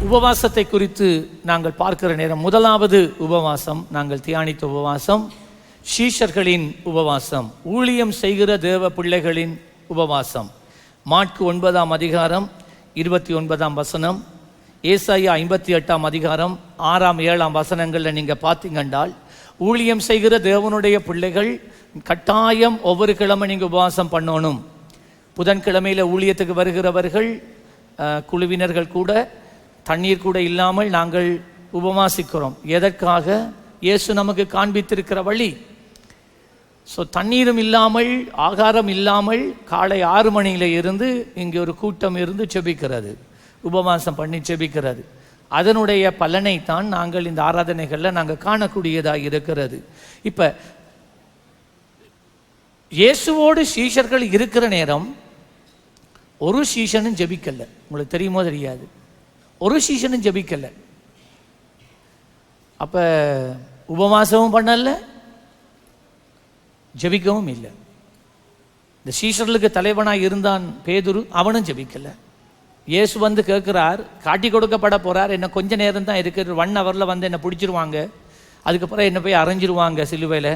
உபவாசத்தை குறித்து நாங்கள் பார்க்கிற நேரம், முதலாவது உபவாசம் நாங்கள் தியானித்த உபவாசம் சீஷர்களின் உபவாசம், ஊழியம் செய்கிற தேவ பிள்ளைகளின் உபவாசம். மாற்கு 9ஆம் அதிகாரம் 29ஆம் வசனம், ஏசாயா 58ஆம் அதிகாரம் 6ஆம் 7ஆம் வசனங்களில் நீங்கள் பார்த்தீங்கன்றால், ஊழியம் செய்கிற தேவனுடைய பிள்ளைகள் கட்டாயம் ஒவ்வொரு கிழமை நீங்கள் உபவாசம் பண்ணணும். புதன்கிழமையில் ஊழியத்துக்கு வருகிறவர்கள் குழுவினர்கள் கூட தண்ணீர் கூட இல்லாமல் நாங்கள் உபவாசிக்கிறோம். எதற்காக? இயேசு நமக்கு காண்பித்திருக்கிற வழி. ஸோ தண்ணீரும் இல்லாமல் ஆகாரம் இல்லாமல் காலை 6 மணியில் இருந்து இங்கே ஒரு கூட்டம் இருந்து செபிக்கிறது, உபவாசம் பண்ணி செபிக்கிறது. அதனுடைய பலனை தான் நாங்கள் இந்த ஆராதனைகளில் நாங்கள் காணக்கூடியதாக இருக்கிறது. இப்போ இயேசுவோடு சீஷர்கள் இருக்கிற நேரம் ஒரு சீஷனும் ஜெபிக்கல. உங்களுக்கு தெரியுமோ தெரியாது, ஒரு சீஷனும் ஜெபிக்கல. அப்போ உபவாசமும் பண்ணல, ஜெபிக்கவும் இல்லை. இந்த சீஷர்களுக்கு தலைவனாக இருந்தான் பேதுரு, அவனும் ஜெபிக்கல. இயேசு வந்து கேட்குறார், காட்டி கொடுக்கப்பட போகிறார், என்ன கொஞ்ச நேரம் தான் இருக்குது, 1 ஹவரில் வந்து என்னை பிடிச்சிருவாங்க, அதுக்கப்புறம் என்னை போய் அரைஞ்சிருவாங்க சிலுவையில்,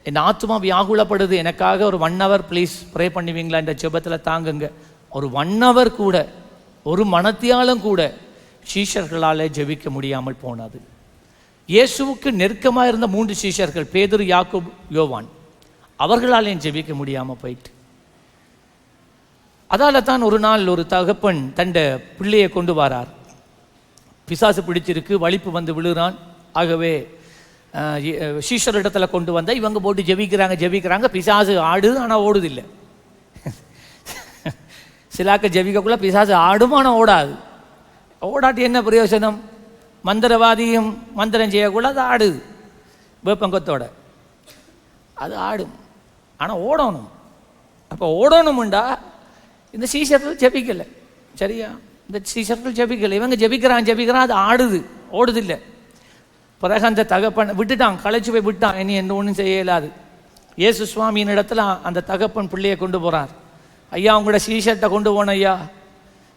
என் ஆத்மா வியாகுலப்படுது, எனக்காக ஒரு 1 ஹவர் ப்ளீஸ் ப்ரே பண்ணுவீங்களா, இந்த ஜெபத்தில் தாங்குங்க. ஒரு 1 ஹவர் கூட, ஒரு மனத்தியாலும் கூட சீஷர்களால் ஜெபிக்க முடியாமல் போனது. இயேசுவுக்கு நெருக்கமாக இருந்த 3 சீஷர்கள், பேதுரு, யாக்கோபு, யோவான், அவர்களாலேயும் ஜெபிக்க முடியாமல் போயிட்டு. அதால தான் ஒரு நாள் ஒரு தகப்பன் தண்ட பிள்ளையை கொண்டு வரார். பிசாசு பிடிச்சிருக்கு, வலிப்பு வந்து விழுறான். ஆகவே சீஷர் இடத்துல கொண்டு வந்த இவங்க போட்டு ஜெபிக்கிறாங்க. பிசாசு ஆடுது, ஆனால் ஓடுதில்லை. சிலாக்க ஜெபிக்கக்குள்ள பிசாசு ஆடும், ஆனால் ஓடாது. ஓடாட்டி என்ன பிரயோஜனம்? மந்திரவாதியும் மந்திரம் செய்யக்குள்ள அது ஆடுது, வேப்பங்கத்தோட அது ஆடும், ஆனால் ஓடணும். அப்போ ஓடணும்டா இந்த சீஷர்கள் ஜெபிக்கலை. சரியா? இந்த சீஷர்கள் ஜெபிக்கலை, இவங்க ஜெபிக்கிறான், அது ஆடுது, ஓடுதில்லை. பிறகு அந்த தகப்பன் விட்டுட்டான், களைச்சி போய் விட்டான், இனி என்ன ஒன்றும் செய்ய இயலாது. இயேசு சுவாமியின் இடத்துல அந்த தகப்பன் பிள்ளையை கொண்டு போகிறார். ஐயா, உங்களோட சீஷர்ட்டை கொண்டு போன ஐயா.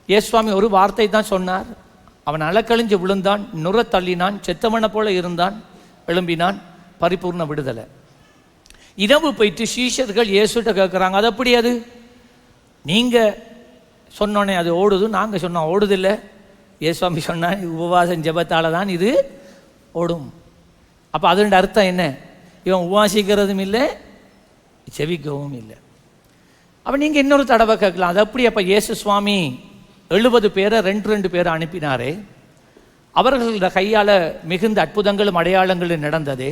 இயேசு சுவாமி ஒரு வார்த்தை தான் சொன்னார். அவன் அலக்கழிஞ்சு விழுந்தான், நுர தள்ளினான், செத்தவனை போல இருந்தான், எழும்பினான், பரிபூர்ண விடுதலை. இரவு போயிட்டு சீஷர்கள் இயேசுகிட்ட கேட்குறாங்க, அது எப்படி? அது நீங்கள் சொன்னோன்னே அது ஓடுது, நாங்கள் சொன்னோம் ஓடுதில்லை. இயேசு சுவாமி சொன்னான், உபவாசம் ஜெபத்தால் தான் இது ஓடும். அப்போ அதோட அர்த்தம் என்ன? இவன் உபவாசிக்கிறதும் இல்லை, செவிக்கவும் இல்லை. அப்போ நீங்கள் இன்னொரு தடவை கேட்கலாம், அது அப்படி? அப்போ இயேசு சுவாமி 70 பேரை 2 பேரை அனுப்பினாரே, அவர்களோட கையால் மிகுந்த அற்புதங்களும் அடையாளங்களும் நடந்ததே,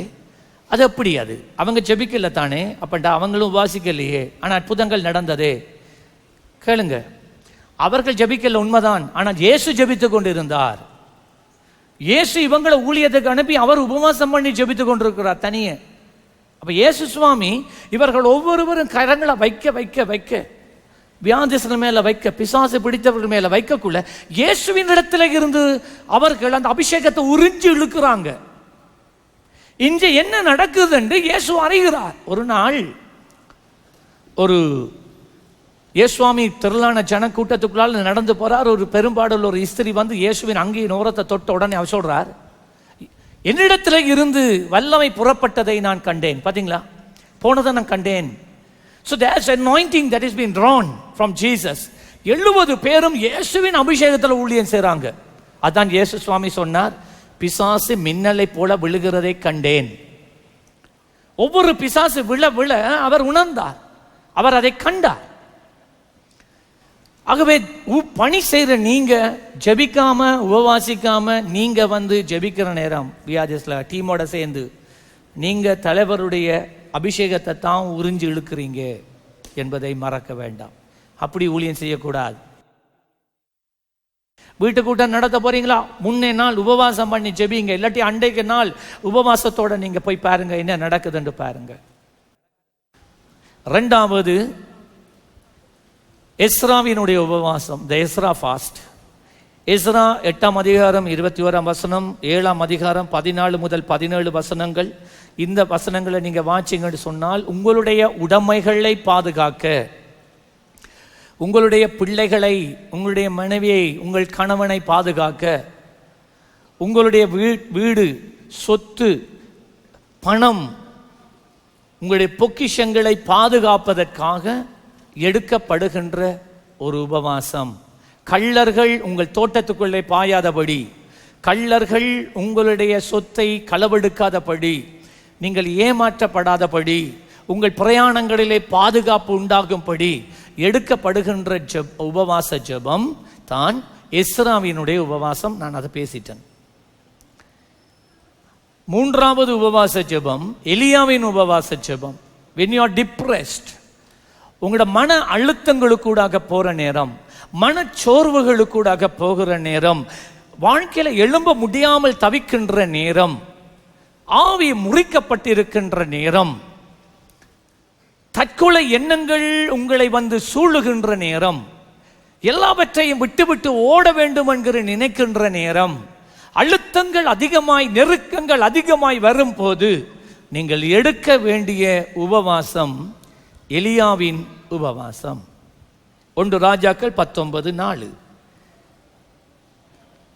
அது எப்படி? அது அவங்க ஜெபிக்கல தானே, அப்பண்டா அவங்களும் உபவாசிக்கலையே, ஆனால் அற்புதங்கள் நடந்ததே. கேளுங்க, அவர்கள் ஜெபிக்கல உண்மைதான், ஆனால் இயேசு ஜெபித்து கொண்டு இருந்தார். இயேசு இவங்களை ஊழியத்துக்கு அனுப்பி அவர் உபவாசம் பண்ணி ஜெபித்து கொண்டிருக்கிறார் தனியே. அப்போ இயேசு சுவாமி இவர்கள் ஒவ்வொருவரும் கரங்களை வைக்க வைக்க வைக்க, வியாதிஸ்கள் மேலே வைக்க, பிசாசு பிடித்தவர்கள் மேலே வைக்கக்குள்ள இயேசுவின் இடத்துல இருந்து அவர்கள் அந்த அபிஷேகத்தை உறிஞ்சி இழுக்கிறாங்க. இன்று என்ன நடக்குது என்று இயேசு அறிகிறார். ஒரு நாள் ஒரு இயேசுவாமி திரளான ஜன கூட்டத்துக்குள்ளால் நடந்து போறார். ஒரு பெரும்பாடல் ஒரு இஸ்திரி வந்து இயேசுவின் அங்கேயின் ஓரத்தை தொட்ட உடனே அவர் சொல்றார், என்னிடத்துல இருந்து வல்லமை புறப்பட்டதை நான் கண்டேன். பார்த்தீங்களா? போனதை நான் கண்டேன். So there's anointing that has been drawn from Jesus. 70 பேரும் இயேசுவின் அபிஷேகத்தில் ஊழியம் செய்றாங்க. அதான் இயேசு சுவாமி சொன்னார், பிசாசு மின்னலை போல விழுகிறதை கண்டேன். ஒவ்வொரு பிசாசு விழ விழ அவர் உணர்ந்தார், அவர் அதை கண்டார். ஆகவே பணி செய்கிற நீங்க ஜெபிக்காம உபவாசிக்காம நீங்க வந்து ஜெபிக்கிற நேரம் வியாதிஸ்ல டீமோட சேர்ந்து நீங்க தலைவருடைய அபிஷேகத்தை தான் உறிஞ்சு இழுக்கிறீங்க என்பதை மறக்க வேண்டாம். அப்படி ஊழியம் செய்யக்கூடாது. வீட்டு கூட்டம் நடத்த போறீங்களா, முன்னே நாள் உபவாசம் பண்ணி ஜெபிங்க. இல்லாட்டி அன்றைக்கு நாள் உபவாசத்தோட நீங்க போய் பாருங்க என்ன நடக்குதுன்னு பாருங்க. 2வது எஸ்ராவினுடைய உபவாசம், த எஸ்ரா ஃபாஸ்ட். எஸ்ரா 8ஆம் அதிகாரம் 21ஆம் வசனம், 7ஆம் அதிகாரம் 14 முதல் 17 வசனங்கள். இந்த வசனங்களை நீங்க வாசிங்கன்னு சொன்னால், உங்களுடைய உடைமைகளை பாதுகாக்க உங்களுடைய பிள்ளைகளை, உங்களுடைய மனைவியை, உங்கள் கணவனை பாதுகாக்க, உங்களுடைய வீடு, சொத்து, பணம், உங்களுடைய பொக்கிஷங்களை பாதுகாப்பதற்காக எடுக்கப்படுகின்ற ஒரு உபவாசம். கள்ளர்கள் உங்கள் தோட்டத்துக்குள்ளே பாயாதபடி, கள்ளர்கள் உங்களுடைய சொத்தை களவெடுக்காதபடி, நீங்கள் ஏமாற்றப்படாதபடி, உங்கள் பிரயாணங்களிலே பாதுகாப்பு உண்டாகும்படி எடுக்கப்படுகின்ற உபவாச ஜெபம் தான் எஸ்ராவினுடைய உபவாசம். நான் அதை பேசிட்டேன். மூன்றாவது உபவாச ஜெபம் எலியாவின் உபவாச ஜெபம். when you are depressed, உங்களோட மன அழுத்தங்களுக்கூடாக போற நேரம், மனச்சோர்வுகளுக்கூடாக போகிற நேரம், வாழ்க்கையில எழும்ப முடியாமல் தவிக்கின்ற நேரம், ஆவி முறிக்கப்பட்டிருக்கின்ற நேரம், தற்கொலை எண்ணங்கள் உங்களை வந்து சூழுகின்ற நேரம், எல்லாவற்றையும் விட்டுவிட்டு ஓட வேண்டும் என்கிற நினைக்கின்ற நேரம், அழுத்தங்கள் அதிகமாய், நெருக்கங்கள் அதிகமாய் வரும் போது நீங்கள் எடுக்க வேண்டிய உபவாசம் எலியாவின் உபவாசம். 1 ராஜாக்கள் 19:4,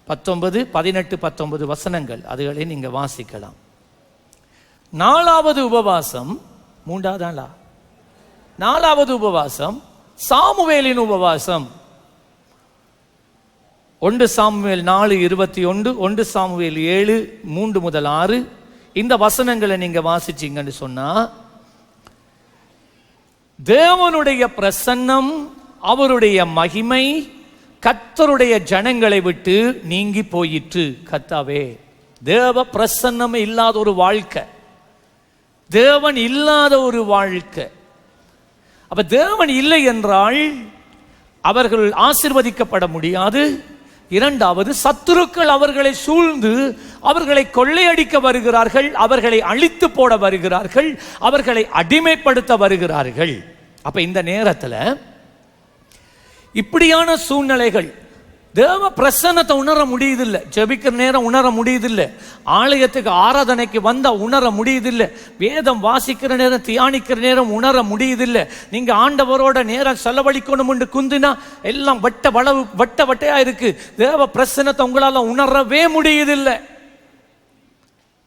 19, 18, 19 வசனங்கள், அதுகளை நீங்க வாசிக்கலாம். 4வது உபவாசம், 4வது உபவாசம் சாமுவேலின் உபவாசம். 1 சாமுவேல் 4:21, 1 சாமுவேல் 7:3-6 இந்த வசனங்களை நீங்க வாசிச்சீங்கன்னு சொன்னா, தேவனுடைய பிரசன்னம், அவருடைய மகிமை கர்த்தருடைய ஜனங்களை விட்டு நீங்கி போயிற்று. கர்த்தாவே, தேவ பிரசன்னம் இல்லாத ஒரு வாழ்க்கை, தேவன் இல்லாத ஒரு வாழ்க்கை. அப்ப தேவன் இல்லை என்றால் அவர்கள் ஆசீர்வதிக்கப்பட முடியாது. 2வது, சத்துருக்கள் அவர்களை சூழ்ந்து அவர்களை கொள்ளையடிக்க வருகிறார்கள், அவர்களை அழித்து போட வருகிறார்கள், அவர்களை அடிமைப்படுத்த வருகிறார்கள். அப்ப இந்த நேரத்தில் இப்படியான சூழ்நிலைகள், தேவ பிரசன்னத்தை உணர முடியுதில்லை, ஜெபிக்கிற நேரம் உணர முடியுதில்லை, ஆலயத்துக்கு ஆராதனைக்கு வந்த உணர முடியுதில்லை, வேதம் வாசிக்கிற நேரம், தியானிக்கிற நேரம் உணர முடியுதில்லை. நீங்க ஆண்டவரோட நேரம் செலவழிக்கணும் என்று குந்தினா எல்லாம் வட்டையா இருக்கு. தேவ பிரசன்னத்தை உங்களால உணரவே முடியுதில்லை.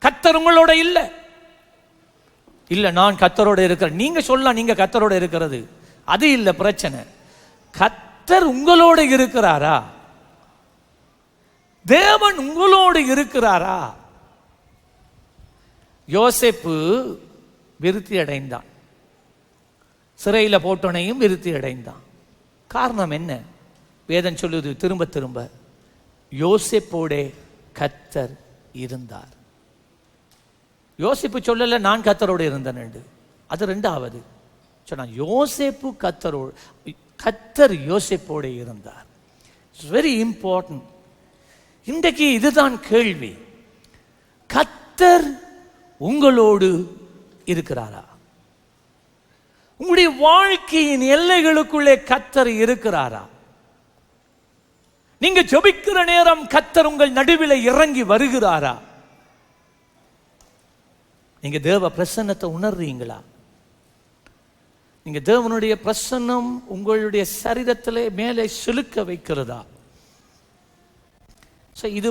கர்த்தர் உங்களோட இல்லை. இல்ல, நான் கர்த்தரோட இருக்கிறேன். நீங்க சொல்லலாம் நீங்க கர்த்தரோட இருக்கிறது, அது இல்லை பிரச்சனை. கர்த்தர் உங்களோட இருக்கிறாரா? தேவன் உங்களோடு இருக்கிறாரா? யோசேப்பு விருத்தி அடைந்தான், சிறையில் போட்டோனையும் விருத்தி அடைந்தான். காரணம் என்ன? வேதம் சொல்லுது திரும்ப திரும்ப, யோசேப்போட கர்த்தர் இருந்தார். யோசேப்பு சொல்லல நான் கர்த்தரோடு இருந்தேன், அது 2வது சொன்னா. யோசேப்பு கர்த்தரோடு, கர்த்தர் யோசேப்போட இருந்தார். It's very important. இன்றைக்கு இதுதான் கேள்வி, கர்த்தர் உங்களோடு இருக்கிறாரா? உங்களுடைய வாழ்க்கையின் எல்லைகளுக்குள்ளே கர்த்தர் இருக்கிறாரா? நீங்க ஜெபிக்கிற நேரம் கர்த்தர் உங்கள் நடுவில் இறங்கி வருகிறாரா? நீங்க தேவ பிரசன்னத்தை உணர்றீங்களா? நீங்க தேவனுடைய பிரசன்னம் உங்களுடைய சரீரத்திலே மேலே செலுக்க வைக்கிறதா? இது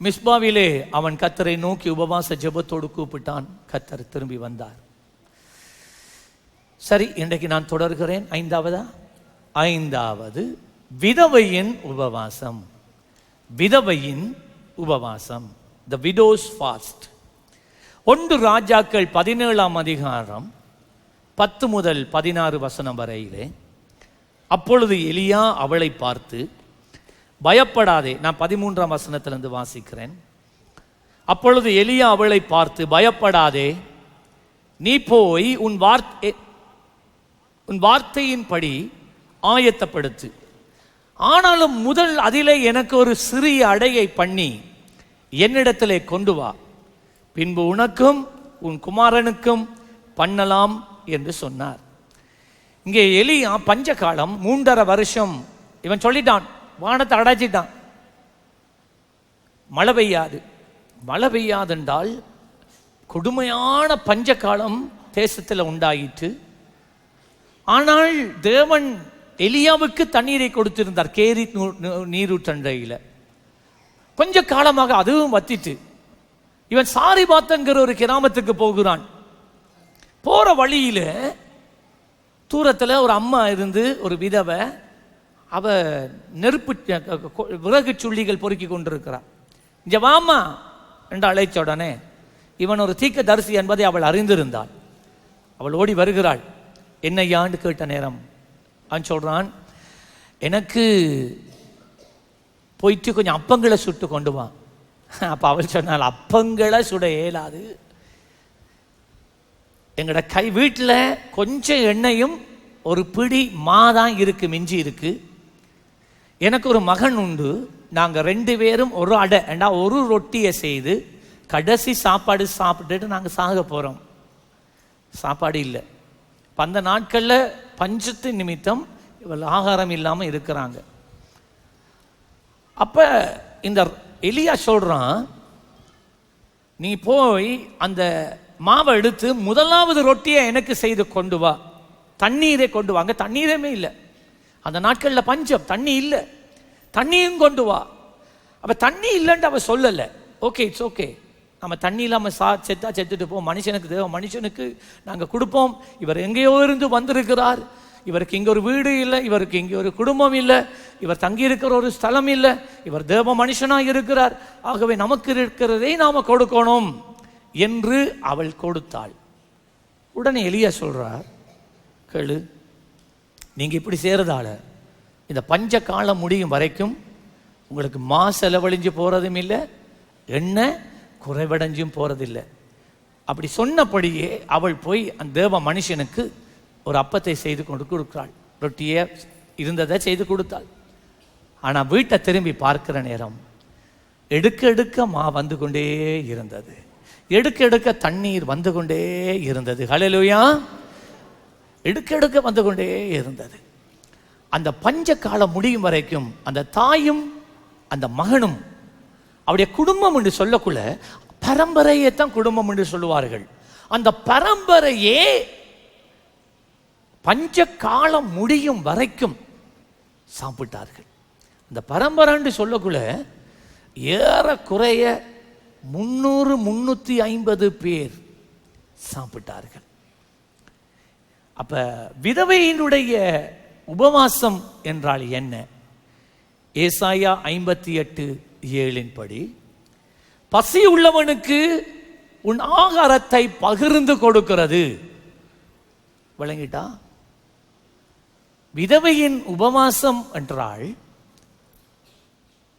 மிஸ்பாவிலே அவன் கர்த்தரை நோக்கி உபவாச ஜெபத்தோடு கூப்பிட்டான். கர்த்தர் திரும்பி வந்தார். சரி, இன்றைக்கு நான் தொடர்கிறேன். 5வது விதவையின் உபவாசம். விதவையின் உபவாசம், the widow's fast. 1 ராஜாக்கள் 17ஆம் அதிகாரம் 10 முதல் 16 வசனம் வரையிலே. அப்பொழுது எலியா அவளை பார்த்து, பயப்படாதே. நான் 13ஆம் வசனத்திலிருந்து வாசிக்கிறேன். அப்பொழுது எலியா அவளை பார்த்து, பயப்படாதே, நீ போய் உன் வார்த்தையின்படி ஆயத்தப்படுத்து. ஆனாலும் முதல் அதிலே எனக்கு ஒரு சிறிய அடையை பண்ணி என்னிடத்திலே கொண்டு வா, பின்பு உனக்கும் உன் குமாரனுக்கும் பண்ணலாம் என்று சொன்னார். இங்கே எலியா பஞ்ச காலம் 3.5 வருஷம் இவன் சொல்லிட்டான், வானத்தை அடைச்சிட்டான், மழை பெய்யாது. மழை பெய்யாதென்றால் கொடுமையான பஞ்ச காலம் தேசத்தில் உண்டாயிற்று. ஆனால் தேவன் எலியாவுக்கு தண்ணீரை கொடுத்திருந்தார் கேரி நீரூற்றண்டையில். கொஞ்ச காலமாக அதுவும் வத்திட்டு இவன் சாரிபாத்தன்கிற ஒரு கிராமத்துக்கு போகிறான். போற வழியில தூரத்தில் ஒரு அம்மா இருந்து, ஒரு விதவை, அவ நெருப்பு விறகு சுள்ளிகள் பொறுக்கி கொண்டிருக்கிறார். இங்க வாமா என்று அழைச்ச உடனே இவன் ஒரு தீர்க்க தரிசி என்பதை அவள் அறிந்திருந்தாள். அவள் ஓடி வருகிறாள். என்னையான்னு கேட்ட நேரம் அவன் சொல்றான், எனக்கு போயிட்டு கொஞ்சம் அப்பங்களை சுட்டு கொண்டு வா. அப்ப அவள் சொன்னால், அப்பங்களை சுட இயலாது, எங்களோட கை வீட்டில் கொஞ்சம் எண்ணெயும் ஒரு பிடி மாதான் இருக்கு, மிஞ்சி இருக்கு. எனக்கு ஒரு மகன் உண்டு, நாங்கள் 2 பேரும் ஒரு அடை ஒரு ரொட்டியை செய்து கடைசி சாப்பாடு சாப்பிட்டுட்டு நாங்கள் சாக போகிறோம். சாப்பாடு இல்லை. அந்த நாட்களில் பஞ்சத்து நிமித்தம் இவள் ஆகாரம் இல்லாமல் இருக்கிறாங்க. அப்போ இந்த எலியா சொல்கிறான், நீ போய் அந்த மாவை எடுத்து முதலாவது ரொட்டியை எனக்கு செய்து கொண்டு வா, தண்ணீரை கொண்டு வாங்க. தண்ணீரமே இல்லை, அந்த நாட்களில் பஞ்சம், தண்ணி இல்லை, தண்ணியும் கொண்டு வா. அப்போ தண்ணி இல்லைன்னு அவ சொல்லலை. ஓகே, இட்ஸ் ஓகே, நம்ம தண்ணி இல்லாமல் செத்தா செத்துட்டு போவோம், மனுஷனுக்கு தேவை, மனுஷனுக்கு நாங்கள் கொடுப்போம். இவர் எங்கேயோ இருந்து வந்திருக்கிறார், இவருக்கு இங்கே ஒரு வீடு இல்லை, இவருக்கு இங்கே ஒரு குடும்பம் இல்லை, இவர் தங்கியிருக்கிற ஒரு ஸ்தலம் இல்லை, இவர் தேவ மனுஷனாக இருக்கிறார், ஆகவே நமக்கு இருக்கிறதை நாம் கொடுக்கணும் என்று அவள் கொடுத்தாள். உடனே எலியா சொல்றார், கேளு, நீங்க இப்படி செய்யறதால இந்த பஞ்ச காலம் முடியும் வரைக்கும் உங்களுக்கு மா செலவழிஞ்சு போறதும் இல்லை, எண்ணெய் குறைவடைஞ்சும் போறதில்லை. அப்படி சொன்னபடியே அவள் போய் அந்த தேவ மனுஷனுக்கு ஒரு அப்பத்தை செய்து கொண்டு கொடுக்கிறாள். ரொட்டியை இருந்ததை செய்து கொடுத்தாள். ஆனால் வீட்டை திரும்பி பார்க்கிற நேரம் எடுக்க எடுக்க மா வந்து கொண்டே இருந்தது, எடுக்க எடுக்க தண்ணீர் வந்து கொண்டே இருந்தது. ஹல்லேலூயா! எடுக்க எடுக்க வந்து கொண்டே இருந்தது. அந்த பஞ்ச காலம் முடியும் வரைக்கும் அந்த தாயும் அந்த மகனும் அவருடைய குடும்பம் என்று சொல்லக்குள்ள பரம்பரையை தான் குடும்பம் என்று சொல்லுவார்கள். அந்த பரம்பரையே பஞ்ச காலம் முடியும் வரைக்கும் சாப்பிட்டார்கள். அந்த பரம்பரை என்று சொல்லக்குள்ள ஏறக்குறைய 300-350 பேர் சாப்பிட்டார்கள். அப்ப விதவையினுடைய உபவாசம் என்றால் என்ன? ஏசாயா 58:7 படி, பசி உள்ளவனுக்கு உன் ஆகாரத்தை பகிர்ந்து கொடுக்கிறது. விளங்கிட்டா? விதவையின் உபவாசம் என்றால்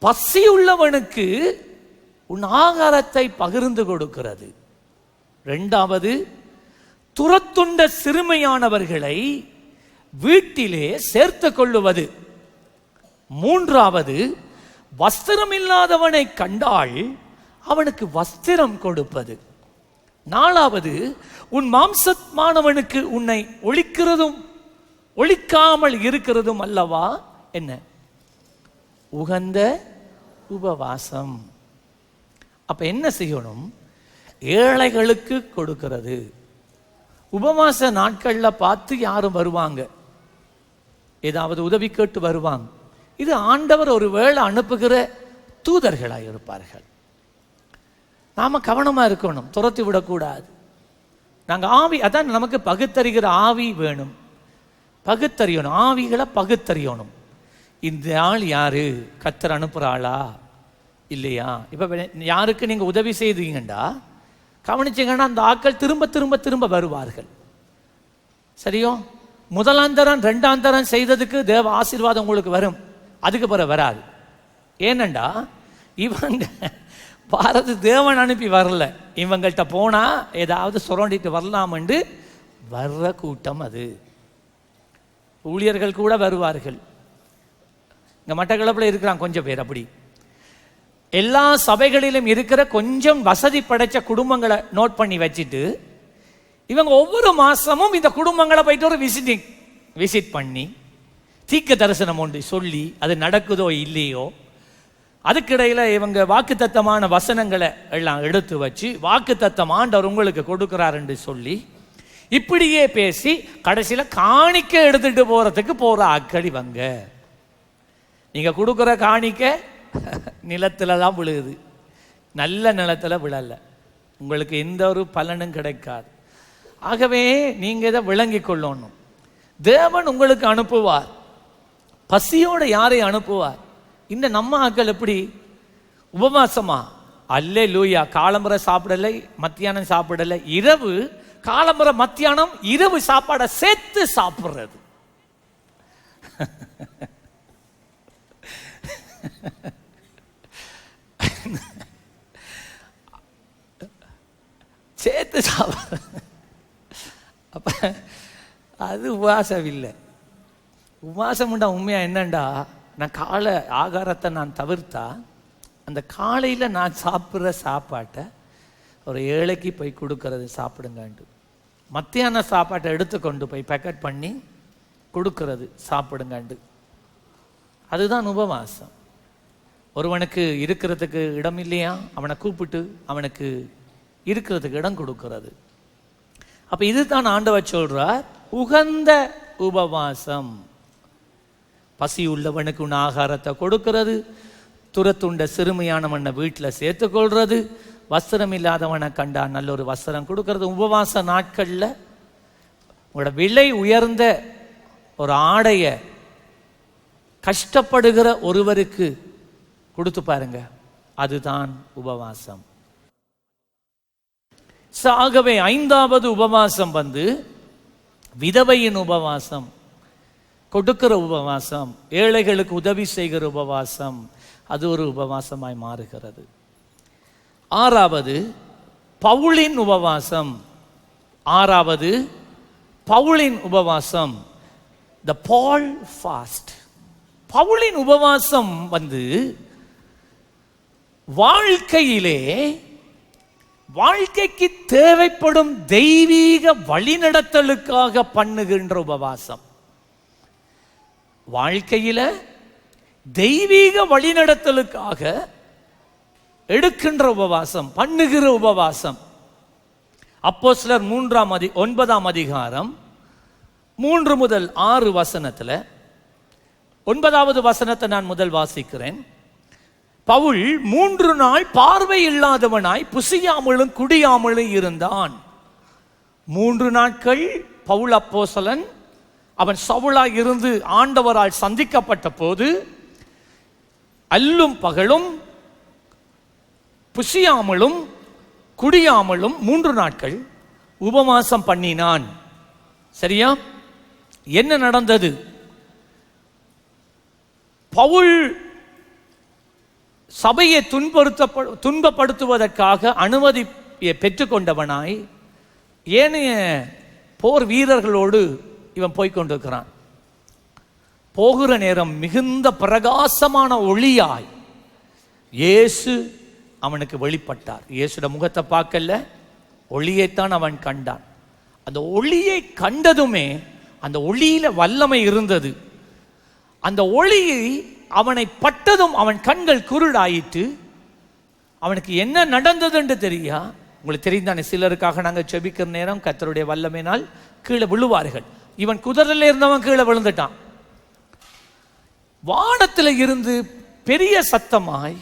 பசி உள்ளவனுக்கு உன் ஆகாரத்தை பகிர்ந்து கொடுக்கிறது. 2வது, துரத்துண்ட சிறுமையானவர்களை வீட்டிலே சேர்த்து கொள்ளுவது. 3வது, வஸ்திரம் இல்லாதவனை கண்டால் அவனுக்கு வஸ்திரம் கொடுப்பது. 4வது, உன் மாம்சமானவனுக்கு உன்னை ஒழிக்கிறதும் ஒழிக்காமல் இருக்கிறதும் அல்லவா என்ன? உகந்த உபவாசம். அப்ப என்ன செய்யணும்? ஏழைகளுக்கு கொடுக்கிறது. உபவாச நாட்கள்ல பார்த்து யாரும் வருவாங்க, ஏதாவது உதவி கேட்டு வருவாங்க. இது ஆண்டவர் ஒரு வேளை அனுப்புகிற தூதர்களாக இருப்பார்கள். நாம கவனமா இருக்கணும், துரத்தி விடக்கூடாது. நாங்க ஆவி, அதான் நமக்கு பகுத்தறிகிற ஆவி வேணும், பகுத்தறியணும், ஆவிகளை பகுத்தறியணும். இந்த ஆள் யாரு, கர்த்தர் அனுப்புற ஆளா இல்லையா? இப்ப யாருக்கு நீங்க உதவி செய்தீங்கண்டா கவனிச்சீங்கன்னா அந்த ஆட்கள் திரும்ப திரும்ப திரும்ப வருவார்கள். சரியோ? முதலாந்தரம் 2ஆந்தரம் செய்ததுக்கு தேவ ஆசீர்வாதம் உங்களுக்கு வரும், அதுக்கு பிறகு வராது. ஏனண்டா இவங்க பாரத தேவன் அனுப்பி வரல, இவங்கள்ட்ட போனா ஏதாவது சுரண்டிட்டு வரலாம் என்று வர்ற கூட்டம் அது. ஊழியர்கள் கூட வருவார்கள். இங்க மட்டக்களப்பில் இருக்கிறாங்க கொஞ்சம் பேர். அப்படி எல்லா சபைகளிலும் இருக்கிற கொஞ்சம் வசதி படைச்ச குடும்பங்களை நோட் பண்ணி வச்சுட்டு இவங்க ஒவ்வொரு மாசமும் இந்த குடும்பங்களை போயிட்டு ஒரு விசிட் பண்ணி தீர்க்க தரிசனம் ஒன்று சொல்லி அது நடக்குதோ இல்லையோ, அதுக்கிடையில் இவங்க வாக்குத்தத்தமான வசனங்களை எல்லாம் எடுத்து வச்சு வாக்குத்தத்தம் ஆண்டவர் உங்களுக்கு கொடுக்கிறார் என்று சொல்லி இப்படியே பேசி கடைசியில் காணிக்க எடுத்துட்டு போறதுக்கு போற ஆட்கள் இவங்க. நீங்க கொடுக்குற காணிக்க நிலத்துல தான் விழுகுது, நல்ல நிலத்துல விழல, உங்களுக்கு எந்த ஒரு பலனும் கிடைக்காது. ஆகவே நீங்க இதை விளங்கி கொள்ளணும். தேவன் உங்களுக்கு அனுப்புவார். பசியோட யாரை அனுப்புவார்? இந்த நம்ம ஆட்கள் எப்படி உபவாசமா? அல்லேலூயா. காலம்பரை சாப்பிடலை, மத்தியானம் சாப்பிடலை, இரவு காலம்பரை மத்தியானம் இரவு சாப்பாடை சேர்த்து சாப்பிடுறது. சேர்த்து சாப்பிட, அப்ப அது உபவாசம் இல்லை. உபவாசம்டா உண்மையா என்னண்டா, நான் காலை ஆகாரத்தை நான் தவிர்த்தா அந்த காலையில் நான் சாப்பிட்ற சாப்பாட்டை ஒரு ஏழைக்கு போய் கொடுக்கறது, சாப்பிடுங்கன்ட்டு. மத்தியான சாப்பாட்டை எடுத்துக்கொண்டு போய் பேக்கெட் பண்ணி கொடுக்கறது, சாப்பிடுங்கண்டு. அதுதான் உபவாசம். ஒருவனுக்கு இருக்கிறதுக்கு இடம் இல்லையா, அவனை கூப்பிட்டு அவனுக்கு இருக்கிறதுக்கு இடம் கொடுக்கிறது. அப்ப இதுதான் ஆண்டவர் சொல்றார், உகந்த உபவாசம். பசி உள்ளவனுக்கு உன் ஆகாரத்தை கொடுக்கிறது, துரத்துண்ட சிறுமியானவனை வீட்டில் சேர்த்துக்கொள்றது, வஸ்திரம் இல்லாதவனை கண்டா நல்ல ஒரு வஸ்திரம் கொடுக்கறது. உபவாச நாட்களில் உங்களோட விலை உயர்ந்த ஒரு ஆடைய கஷ்டப்படுகிற ஒருவருக்கு கொடுத்து பாருங்க, அதுதான் உபவாசம். ஆகவே 5வது உபவாசம் விதவையின் உபவாசம், கொடுக்கிற உபவாசம், ஏழைகளுக்கு உதவி செய்கிற உபவாசம். அது ஒரு உபவாசமாய் மாறுகிறது. 6வது பவுலின் உபவாசம். 6வது பவுலின் உபவாசம், the Paul fast. பவுலின் உபவாசம் வாழ்க்கைக்கு தேவைப்படும் தெய்வீக வழிநடத்தலுக்காக பண்ணுகின்ற உபவாசம். வாழ்க்கையில தெய்வீக வழிநடத்தலுக்காக எடுக்கின்ற உபவாசம், பண்ணுகிற உபவாசம். அப்போஸ்தலர் 9ஆம் அதிகாரம் 3 முதல் 6 வசனத்துல 9வது வசனத்தை நான் முதல் வாசிக்கிறேன். பவுல் 3 நாள் பார்வை இல்லாதவனாய் புசியாமலும் குடியாமலும் இருந்தான். 3 நாட்கள் பவுல் அப்போஸ்தலன் அவன் சவுலாய் இருந்து ஆண்டவரால் சந்திக்கப்பட்ட போது அல்லும் பகலும் புசியாமலும் குடியாமலும் 3 நாட்கள் உபவாசம் பண்ணினான். சரியா? என்ன நடந்தது? பவுல் சபையை துன்பப்படுத்துவதற்காக அனுமதியை பெற்றுக்கொண்டவனாய் ஏனைய போர் வீரர்களோடு இவன் போய்கொண்டிருக்கிறான். போகிற நேரம் மிகுந்த பிரகாசமான ஒளியாய் இயேசு அவனுக்கு வெளிப்பட்டார். இயேசுட முகத்தை பார்க்கல, ஒளியைத்தான் அவன் கண்டான். அந்த ஒளியை கண்டதுமே அந்த ஒளியில வல்லமை இருந்தது. அந்த ஒளி அவனை பட்டதும் அவன் கண்கள் குருடாயிட்டு. அவனுக்கு என்ன நடந்தது என்று தெரியா? உங்களுக்கு தெரிந்தானே, சிலருக்காக நாங்கள் செபிக்கிற நேரம் கர்த்தருடைய வல்லமையினால் கீழே விழுவார்கள். இவன் குதிரையில் இருந்தவன் கீழே விழுந்துட்டான். வானத்தில் இருந்து பெரிய சத்தமாய்,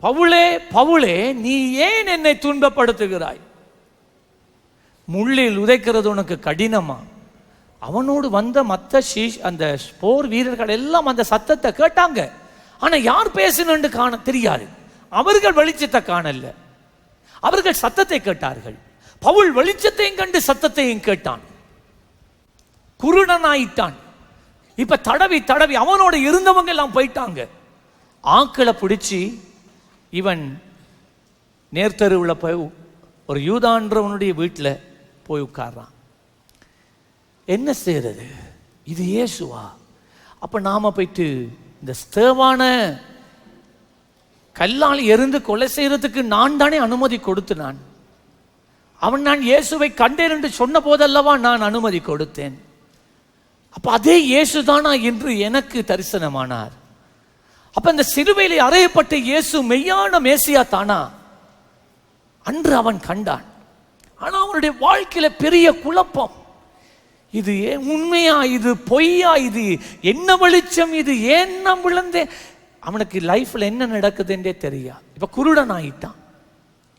பவுலே பவுலே, நீ ஏன் என்னை துன்பப்படுத்துகிறாய்? முள்ளில் உதைக்கிறது உனக்கு கடினமா? அவனோடு வந்த மற்ற அந்த போர் வீரர்கள் எல்லாம் அந்த சத்தத்தை கேட்டாங்க. ஆனா யார் பேசணும்னு காண தெரியாது. அவர்கள் வெளிச்சத்தை காணல, அவர்கள் சத்தத்தை கேட்டார்கள். பவுல் வெளிச்சத்தையும் கண்டு சத்தத்தையும் கேட்டான், குருடனாயிட்டான். இப்ப தடவி தடவி அவனோட இருந்தவங்க எல்லாம் போயிட்டாங்க. ஆக்களை பிடிச்சி இவன் நேர்த்தருவில் போய் ஒரு யூதான்றவனுடைய வீட்டில் போய் உட்கார்றான். என்ன செய்யறது? இது இயேசுவா? அப்ப நாம போயிட்டு இந்த ஸ்தேவான கல்லால் எறிந்து கொலை செய்யறதுக்கு நான் தானே அனுமதி கொடுத்தேன். நான் இயேசுவை கண்டேன் என்று சொன்ன போதல்லவா நான் அனுமதி கொடுத்தேன். அப்ப அதே இயேசுதானா என்று எனக்கு தரிசனமானார். அப்ப இந்த சிலுவையிலே அறையப்பட்ட இயேசு மெய்யான மேசியா தானா? அன்று அவன் கண்டான். ஆனால் அவனுடைய வாழ்க்கையில் பெரிய குழப்பம். இது உண்மையா, இது பொய்யா, இது என்ன வெளிச்சம், இது ஏன் நான் விழுந்தேன்? அவனுக்கு லைஃப்பில் என்ன நடக்குதுன்றே தெரியா. இப்போ குருடன் ஆயிட்டான்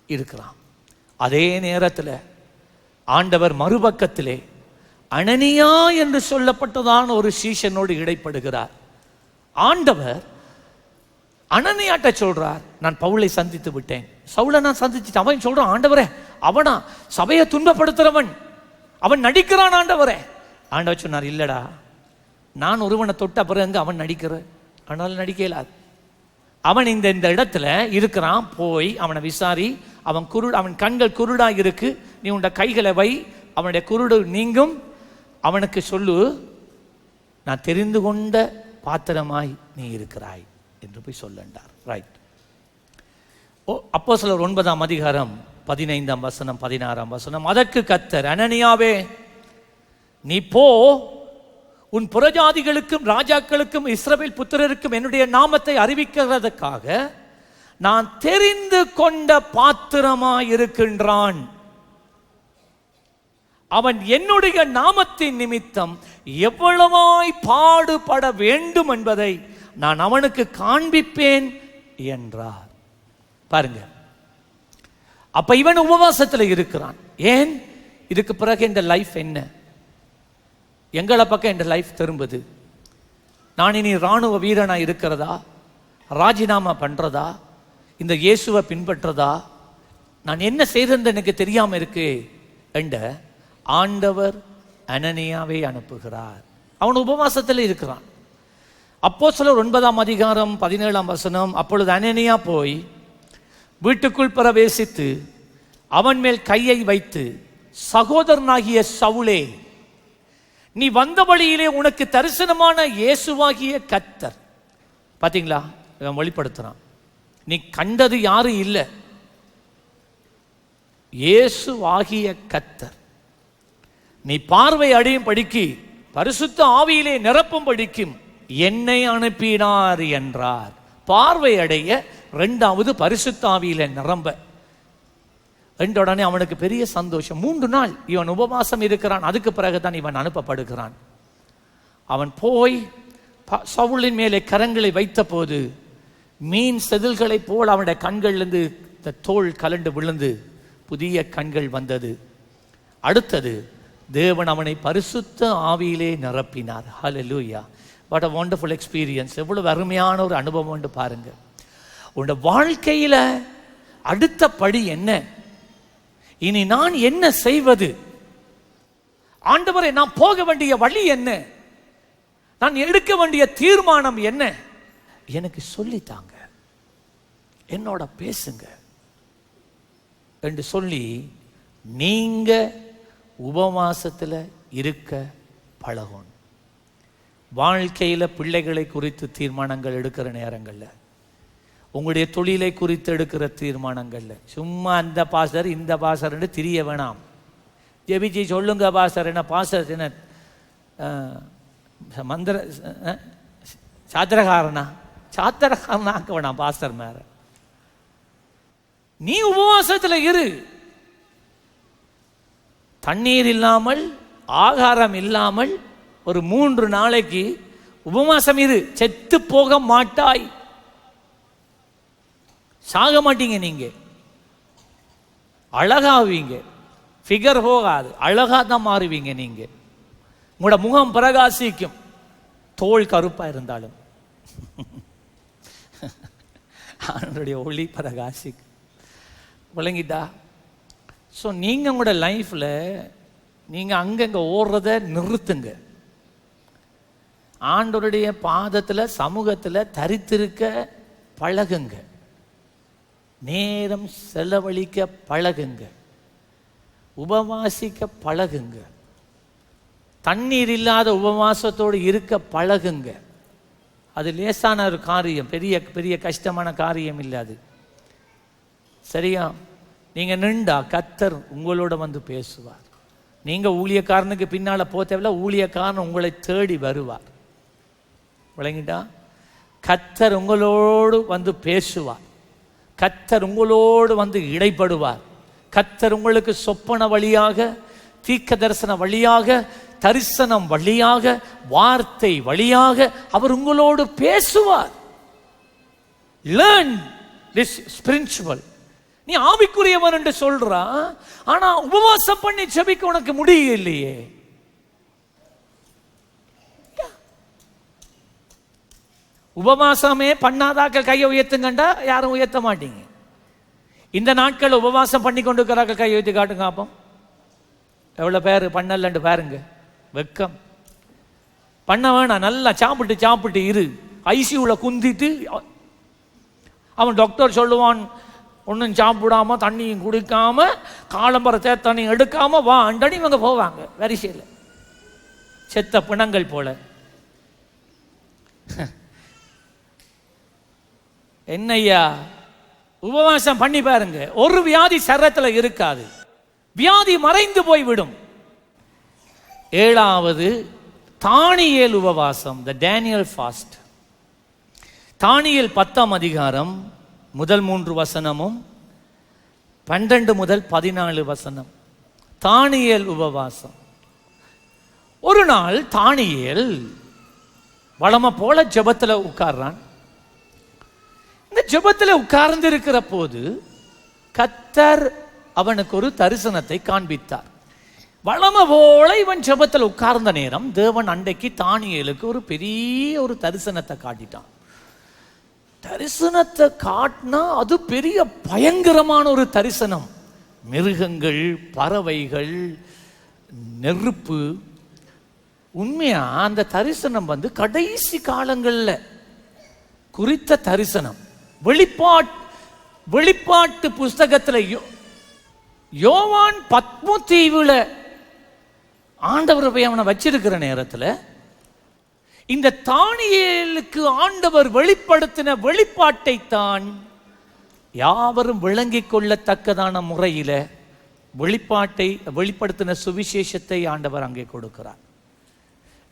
இருக்கிறான். அதே நேரத்தில் ஆண்டவர் மறுபக்கத்திலே அனனியா என்று சொல்லப்பட்டதான ஒரு சீஷனோடு இடைப்படுகிறார். ஆண்டவர் அனனியாட்ட சொல்றார், நான் பவுலை சந்தித்து விட்டேன், சவுலை நான் சந்திச்சு. அவன் சொல்றான், ஆண்டவரே அவனா சபையை துன்பப்படுத்துறவன், அவன் நடிக்கிறான் ஆண்டவரே. ஆண்டவர் சொன்னார், இல்லடா, நான் ஒருவனை தொட்ட பிறகு அவன் நடிக்கிற, ஆனால் நடிக்கலாது. அவன் இந்த இடத்துல இருக்கிறான், போய் அவனை விசாரி. அவன் கண்கள் குருடா இருக்கு, நீ உன் கைகளை வை, அவனுடைய குருடு நீங்கும். அவனுக்கு சொல்லு, நான் தெரிந்து கொண்ட பாத்திரமாய் நீ இருக்கிறாய் என்று போய் சொல்லண்டார். ரைட். அப்போஸ்தலர் 9ஆம் அதிகாரம் 15ஆம் வசனம் 16ஆம் வசனம். அதற்கு கர்த்தர், அனனியாவே, நீ போ, உன் புறஜாதிகளுக்கும் ராஜாக்களுக்கும் இஸ்ரவேல் புத்திரருக்கும் என்னுடைய நாமத்தை அறிவிக்கிறதுக்காக நான் தெரிந்து கொண்ட பாத்திரமாய் இருக்கின்றான். அவன் என்னுடைய நாமத்தின் நிமித்தம் எவ்வளவாய் பாடுபட வேண்டும் என்பதை நான் அவனுக்கு காண்பிப்பேன் என்றார். பாருங்க, அப்ப இவன் உபவாசத்தில் இருக்கிறான். ஏன்? இதுக்கு பிறகு இந்த லைஃப் என்ன? எங்களை பக்கம் இந்த லைஃப் திரும்புது. நான் இனி இராணுவ வீரனா இருக்கிறதா, ராஜினாமா பண்றதா, இந்த இயேசுவை பின்பற்றதா, நான் என்ன செய்யறது எனக்கு தெரியாம இருக்கு என்ற ஆண்டவர் அனனியாவை அனுப்புகிறார். அவன் உபவாசத்தில் இருக்கிறான். அப்போஸ்தலர் 9ஆம் அதிகாரம் 17ஆம் வசனம். அப்பொழுது அனனியா போய் வீட்டுக்குள் பிரவேசித்து அவன் மேல் கையை வைத்து, சகோதரனாகிய சவுலே, நீ வந்த வழியிலே உனக்கு தரிசனமான இயேசுவாகிய கர்த்தர். பாத்தீங்களா, இவன் வெளிப்படுத்துறான், நீ கண்டது யாரும் இல்லை, இயேசுவாகிய கர்த்தர் நீ பார்வை அடையும் படிக்கு, பரிசுத்த ஆவியிலே நிரப்பும் படிக்கும் என்னை அனுப்பினார் என்றார். பார்வை அடைய, இரண்டாவது பரிசுத்த ஆவியிலே நிரம்ப. உடனே அவனுக்கு பெரிய சந்தோஷம். 3 நாள் இவன் உபவாசம் இருக்கிறான். அதுக்கு பிறகுதான் இவன் அனுப்பப்படுகிறான். அவன் போய் சவுலின் மேலே கரங்களை வைத்த போது மீன் செதில்களை போல் அவனுடைய கண்களிலிருந்து தோல் கலண்டு விழுந்து புதிய கண்கள் வந்தது. அடுத்தது, தேவன் அவனை பரிசுத்த ஆவியிலே நிரப்பினார். Hallelujah. What a wonderful experience. எவ்வளவு அருமையான ஒரு அனுபவம் என்று பாருங்க. உன்னோட வாழ்க்கையில அடுத்த படி என்ன? இனி நான் என்ன செய்வது? ஆண்டவரே, நான் போக வேண்டிய வழி என்ன? நான் எடுக்க வேண்டிய தீர்மானம் என்ன? எனக்கு சொல்லித்தாங்க, என்னோட பேசுங்க என்று சொல்லி நீங்க உபவாசத்தில் இருக்க பழகணும். வாழ்க்கையில் பிள்ளைகளை குறித்து தீர்மானங்கள் எடுக்கிற நேரங்களில், உங்களுடைய தொழிலை குறித்து எடுக்கிற தீர்மானங்கள்ல சும்மா அந்த பாசர் இந்த பாசர்ன்னு திரிய வேணாம். ஜெபிச்சி சொல்லுங்க பாசர், என்ன பாசர், என்ன மந்திர சாத்திரகாரனா ஆக்க வேணாம் பாஸ்டர் மேல. நீ உபவாசத்தில் இரு. தண்ணீர் இல்லாமல், ஆகாரம் இல்லாமல் ஒரு 3 நாளைக்கு உபவாசம் இரு. செத்து போக மாட்டாய், சாக மாட்டீங்க. நீங்க அழகாவீங்க, ஃபிகர் போகாது, அழகா தான் மாறுவீங்க. நீங்க உங்களோட முகம் பிரகாசிக்கும், தோல் கருப்பா இருந்தாலும் அவனுடைய ஒளி பிரகாசிக்கும். விளங்கிட்டா? ஸோ நீங்கள் உங்களோட லைஃப்பில் நீங்கள் அங்கங்கே ஓடுறத நிறுத்துங்க. ஆண்டவருடைய பாதத்தில், சமூகத்தில் தரித்திருக்க பழகுங்க. நேரம் செலவழிக்க பழகுங்க. உபவாசிக்க பழகுங்க. தண்ணீர் இல்லாத உபவாசத்தோடு இருக்க பழகுங்க. அது லேசான ஒரு காரியம், பெரிய பெரிய கஷ்டமான காரியம் இல்லை அது. சரியா? நீங்கள் நின்றா கர்த்தர் உங்களோட வந்து பேசுவார். நீங்கள் ஊழியக்காரனுக்கு பின்னால் போக தேவையில்ல, ஊழியக்காரன் உங்களை தேடி வருவார். விளங்கிட்டா? கர்த்தர் உங்களோடு வந்து பேசுவார். கர்த்தர் உங்களோடு வந்து இடைப்படுவார். கர்த்தர் உங்களுக்கு சொப்பன வழியாக, தீர்க்க தரிசன வழியாக, தரிசனம் வழியாக, வார்த்தை வழியாக அவர் உங்களோடு பேசுவார். Learn this spiritual. நீ ஆவிக்குரியவன் என்று சொல்றா, ஆனா உபவாசம் பண்ணி ஜெபிக்க உனக்கு முடியலையே. உபவாசமே பண்ணாதாக்கள் கையை உயர்த்துங்கண்டா யாரும் உயர்த்த மாட்டீங்க. இந்த நாட்கள் உபவாசம் பண்ணி கொண்டு இருக்கிறார்கள், கையை உயர்த்தி காட்டுங்க அப்போ. எவ்வளோ பேர் பண்ணலன்னு பாருங்க. வெக்கம். பண்ண வேணாம், நல்லா சாப்பிட்டு சாப்பிட்டு இரு. ஐசியூவில் குந்திட்டு அவன் டாக்டர் சொல்லுவான், ஒன்றும் சாப்பிடாம தண்ணியும் குடிக்காம காலம்பர தண்ணி எடுக்காம வா அண்டனி இவங்க போவாங்க வரிசையில், செத்த பிணங்கள் போல. என்னையா உபவாசம் பண்ணி பாருங்க, ஒரு வியாதி சரத்தில் இருக்காது, வியாதி மறைந்து போய்விடும். 7வது தானியேல் உபவாசம், த டேனியல் ஃபாஸ்ட். தானியேல் 10ஆம் அதிகாரம் முதல் 3 வசனமும் 12 முதல் 14 வசனம். தானியேல் உபவாசம். ஒரு நாள் தானியேல் வளமை போல ஜெபத்தில் உட்கார்றான். இந்த ஜெபத்தில் உட்கார்ந்து இருக்கிற போது கர்த்தர் அவனுக்கு ஒரு தரிசனத்தை காண்பித்தார். வளமை போல இவன் ஜெபத்தில் உட்கார்ந்த நேரம் தேவன் அன்றைக்கு தானியேலுக்கு ஒரு பெரிய ஒரு தரிசனத்தை காட்டிட்டான். தரிசனத்தை காட்டினா அது பெரிய பயங்கரமான ஒரு தரிசனம். மிருகங்கள், பறவைகள், நெருப்பு. உண்மையா அந்த தரிசனம் கடைசி காலங்களில் குறித்த தரிசனம். வெளிப்பாட்டு புஸ்தகத்தில் யோவான் பத்மு தீவுல ஆண்டவர் போய் அவனை வச்சிருக்கிற நேரத்தில் இந்த தானியேலுக்கு ஆண்டவர் வெளிப்படுத்தின வெளிப்பாட்டை தான் யாவரும் விளங்கிக் கொள்ளத்தக்கதான முறையில் வெளிப்படுத்தின சுவிசேஷத்தை ஆண்டவர் அங்கே கொடுக்கிறார்.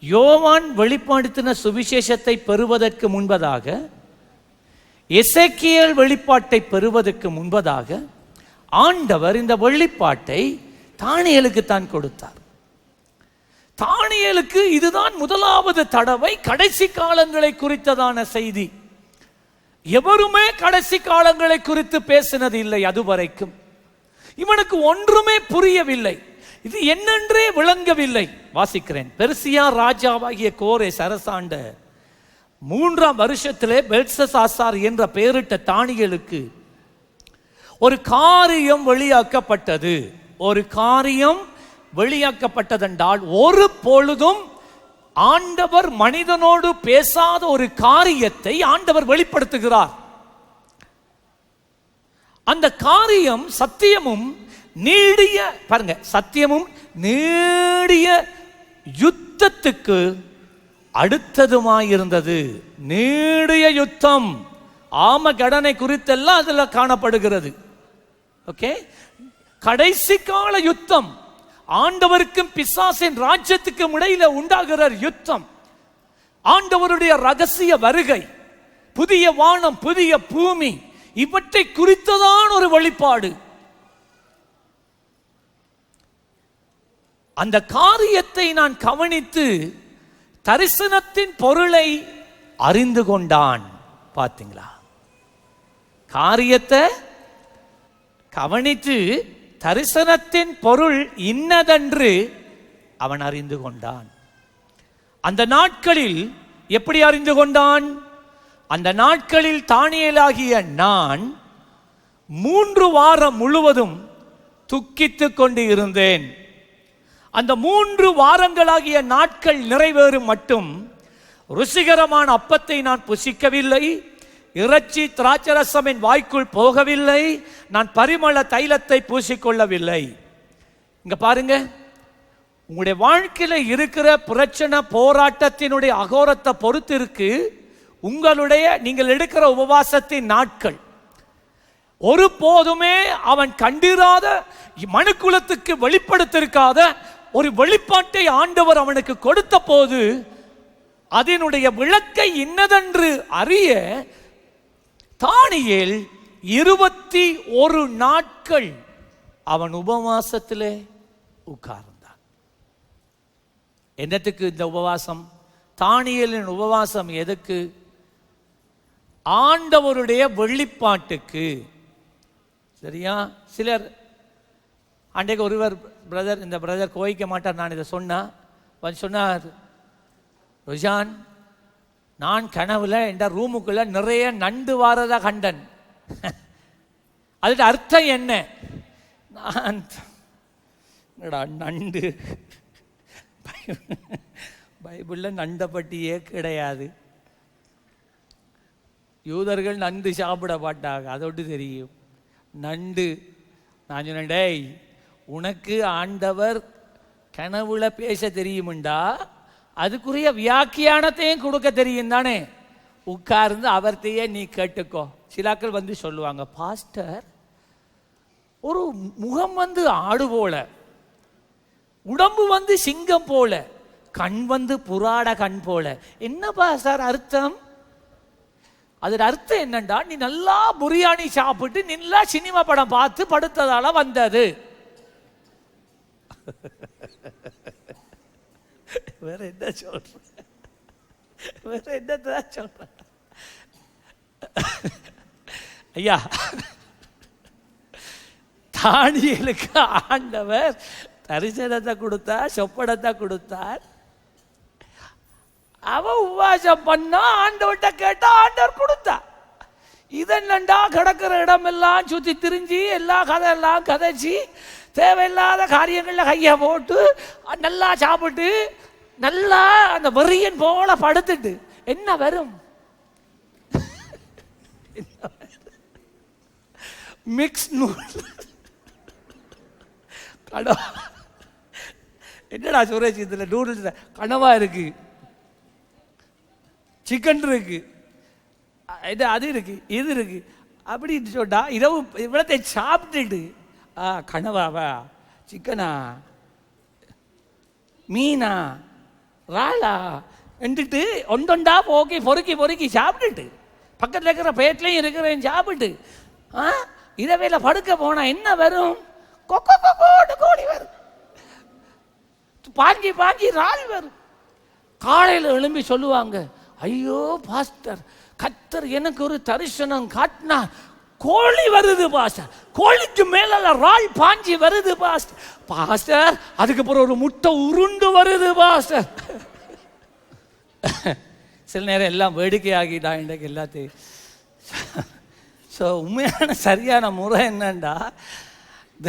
யோவான் வெளிப்படுத்தின சுவிசேஷத்தை பெறுவதற்கு முன்பதாக, எசேக்கியேல் வெளிப்பாட்டை பெறுவதற்கு முன்பதாக ஆண்டவர் இந்த வெளிப்பாட்டை தானியேலுக்கு தான் கொடுத்தார். தானியேலுக்கு இதுதான் முதலாவது தடவை கடைசி காலங்களை குறித்ததான செய்தி. எவருமே கடைசி காலங்களை குறித்து பேசினது இல்லை அதுவரைக்கும். இவனுக்கு ஒன்றுமே புரியவில்லை, இது என்னென்றே விளங்கவில்லை. வாசிக்கிறேன். பெர்சியா ராஜாவாகிய கோரேஸ் அரசாண்ட 3ஆம் வருஷத்திலே பெல்ஷசாசார் என்ற பெயரிட்ட தானியேலுக்கு ஒரு காரியம் வெளியாக்கப்பட்டது. ஒரு காரியம் வெளியாக்கப்பட்டதென்றால் ஒரு பொழுதும் ஆண்டவர் மனிதனோடு பேசாத ஒரு காரியத்தை ஆண்டவர் வெளிப்படுத்துகிறார். அந்த காரியம் சத்தியமும் நீடிய, பாருங்க, சத்தியமும் நீடிய யுத்தத்துக்கு அடுத்ததுமாயிருந்தது. நீடிய யுத்தம், ஆமகடனை குறித்தெல்லாம் அதுல காணப்படுகிறது. ஓகே, கடைசி கால யுத்தம், ஆண்டவருக்கும் பிசாசின் ராஜ்யத்துக்கும் இடையில உண்டாகிற யுத்தம், ஆண்டவருடைய ரகசிய வருகை, புதிய வானம் புதிய பூமி, இவற்றை குறித்ததான் ஒரு வெளிப்பாடு. அந்த காரியத்தை நான் கவனித்து தரிசனத்தின் பொருளை அறிந்து கொண்டான். பார்த்தீங்களா? காரியத்தை கவனித்து தரிசனத்தின் பொருள் இன்னதென்று அவன் அறிந்து கொண்டான். அந்த நாட்களில் எப்படி அறிந்து கொண்டான்? அந்த நாட்களில் தானியேலாகிய நான் 3 வாரம் முழுவதும் துக்கித்துக் கொண்டு இருந்தேன். அந்த 3 வாரங்களாகிய நாட்கள் நிறைவேறும் மட்டும் ருசிகரமான அப்பத்தை நான் புசிக்கவில்லை, இறைச்சி திராட்சரசம் என் வாய்க்குள் போகவில்லை, நான் பரிமள தைலத்தை பூசிக்கொள்ளவில்லை. இங்க பாருங்க, உங்களுடைய வாழ்க்கையில இருக்கிற பிரச்சனை போராட்டத்தினுடைய அகோரத்தை பொறுத்து இருக்கு உங்களுடைய நீங்கள் எடுக்கிற உபவாசத்தின் நாட்கள். ஒரு போதுமே அவன் கண்டிராத, மனுக்குலத்துக்கு வெளிப்படுத்திருக்காத ஒரு வெளிப்பாட்டை ஆண்டவர் அவனுக்கு கொடுத்த போது அதனுடைய விளக்கை இன்னதென்று அறிய தானியேல் 21 நாட்கள் அவன் உபவாசத்திலே உட்கார்ந்தான். என்னத்துக்கு இந்த உபவாசம்? தானியேலின் உபவாசம் எதுக்கு? ஆண்டவருடைய வெளிப்பாட்டுக்கு. சரியா? சிலர் அன்றைக்கு ஒருவர் பிரதர், இந்த பிரதர் கோயிக்க மாட்டார், நான் இதை சொன்னார், ருஜான், நான் கனவுல என் ரூமுக்குள்ள நிறைய நண்டு வாரதா கண்டன். அதுக்கு அர்த்தம் என்ன? நான் நண்டு, பைபிள்ல நண்டை பற்றியே கிடையாது. யூதர்கள் நண்டு சாப்பிட மாட்டாங்க, அதோடு தெரியும். நண்டு. நான் சொன்னேன், டேய், உனக்கு ஆண்டவர் கனவுல பேச தெரியுமுண்டா, அதுக்குரிய வியாக்கியானத்தையும் கொடுக்க தெரியும் தானே. உட்கார்ந்து அவர்த்தையே நீ கேட்டுக்கோ. சிலாக்கள் வந்து சொல்லுவாங்க, பாஸ்டர், ஒரு முகம் வந்து ஆடு போல, உடம்பு வந்து சிங்கம் போல, கண் வந்து புறாட கண் போல. என்னப்பா சார் அர்த்தம்? அதோட அர்த்தம் என்னண்டா, நீ நல்லா பிரியாணி சாப்பிட்டு நல்லா சினிமா படம் பார்த்து படுத்ததால வந்தது. வேற என்ன சொல்ற? வேற என்னதான் சொல்ற? ஐயா, தானியேலுக்கு ஆண்டவர் தரிசனத்தை கொடுத்தார், சொப்பனத்தை கொடுத்தார். அவன் உபவாசம் பண்ணா, ஆண்டவர்கிட்ட கேட்டா ஆண்டவர் கொடுத்தா. இதென்னண்டா கிடக்கிற இடமெல்லாம் சுத்தி திரிஞ்சு எல்லா கதையெல்லாம் கதைச்சி தேவையில்லாத காரியங்கள்ல கைய போட்டு நல்லா சாப்பிட்டு நல்லா அந்த வெறியன் போல படுத்துட்டு என்ன வரும்? மிக்ஸ் நூல். என்னடா சுரேஷ், இதுல நூடுல்ஸ் கனவா இருக்கு, சிக்கன் இருக்கு, அது இருக்கு, இது இருக்கு அப்படின்னு சொன்னா இரவு இவ்வளத்தை சாப்பிட்டுட்டு கனவாவா, சிக்கனா, மீனா, ராலா என்றுட்டு ஒன்றொண்டா போக்கி பொறுக்கி சாப்பிட்டுட்டு பக்கத்தில் இருக்கிற பேட்லையும் இருக்கிறேன் சாப்பிட்டு இரவையில படுக்க போனா என்ன வரும்? கோடி வரும், பாஞ்சி ரால் வரும். காலையில் எழும்பி சொல்லுவாங்க, ஐயோ பாஸ்டர், கர்த்தர் எனக்கு ஒரு தரிசனம் காட்டினா கோழி வருது பாஸ்டர், கோழிக்கு மேல ரால் பாஞ்சி வருது பாஸ்டர். பாஸ்டர், அதுக்கப்புறம் ஒரு முட்டை உருண்டு வருது பாஸ்டர். சில நேரம் எல்லாம் வேடிக்கை ஆகிட்டா இன்றைக்கு எல்லாத்தையும். ஸோ உண்மையான சரியான முறை என்னண்டா,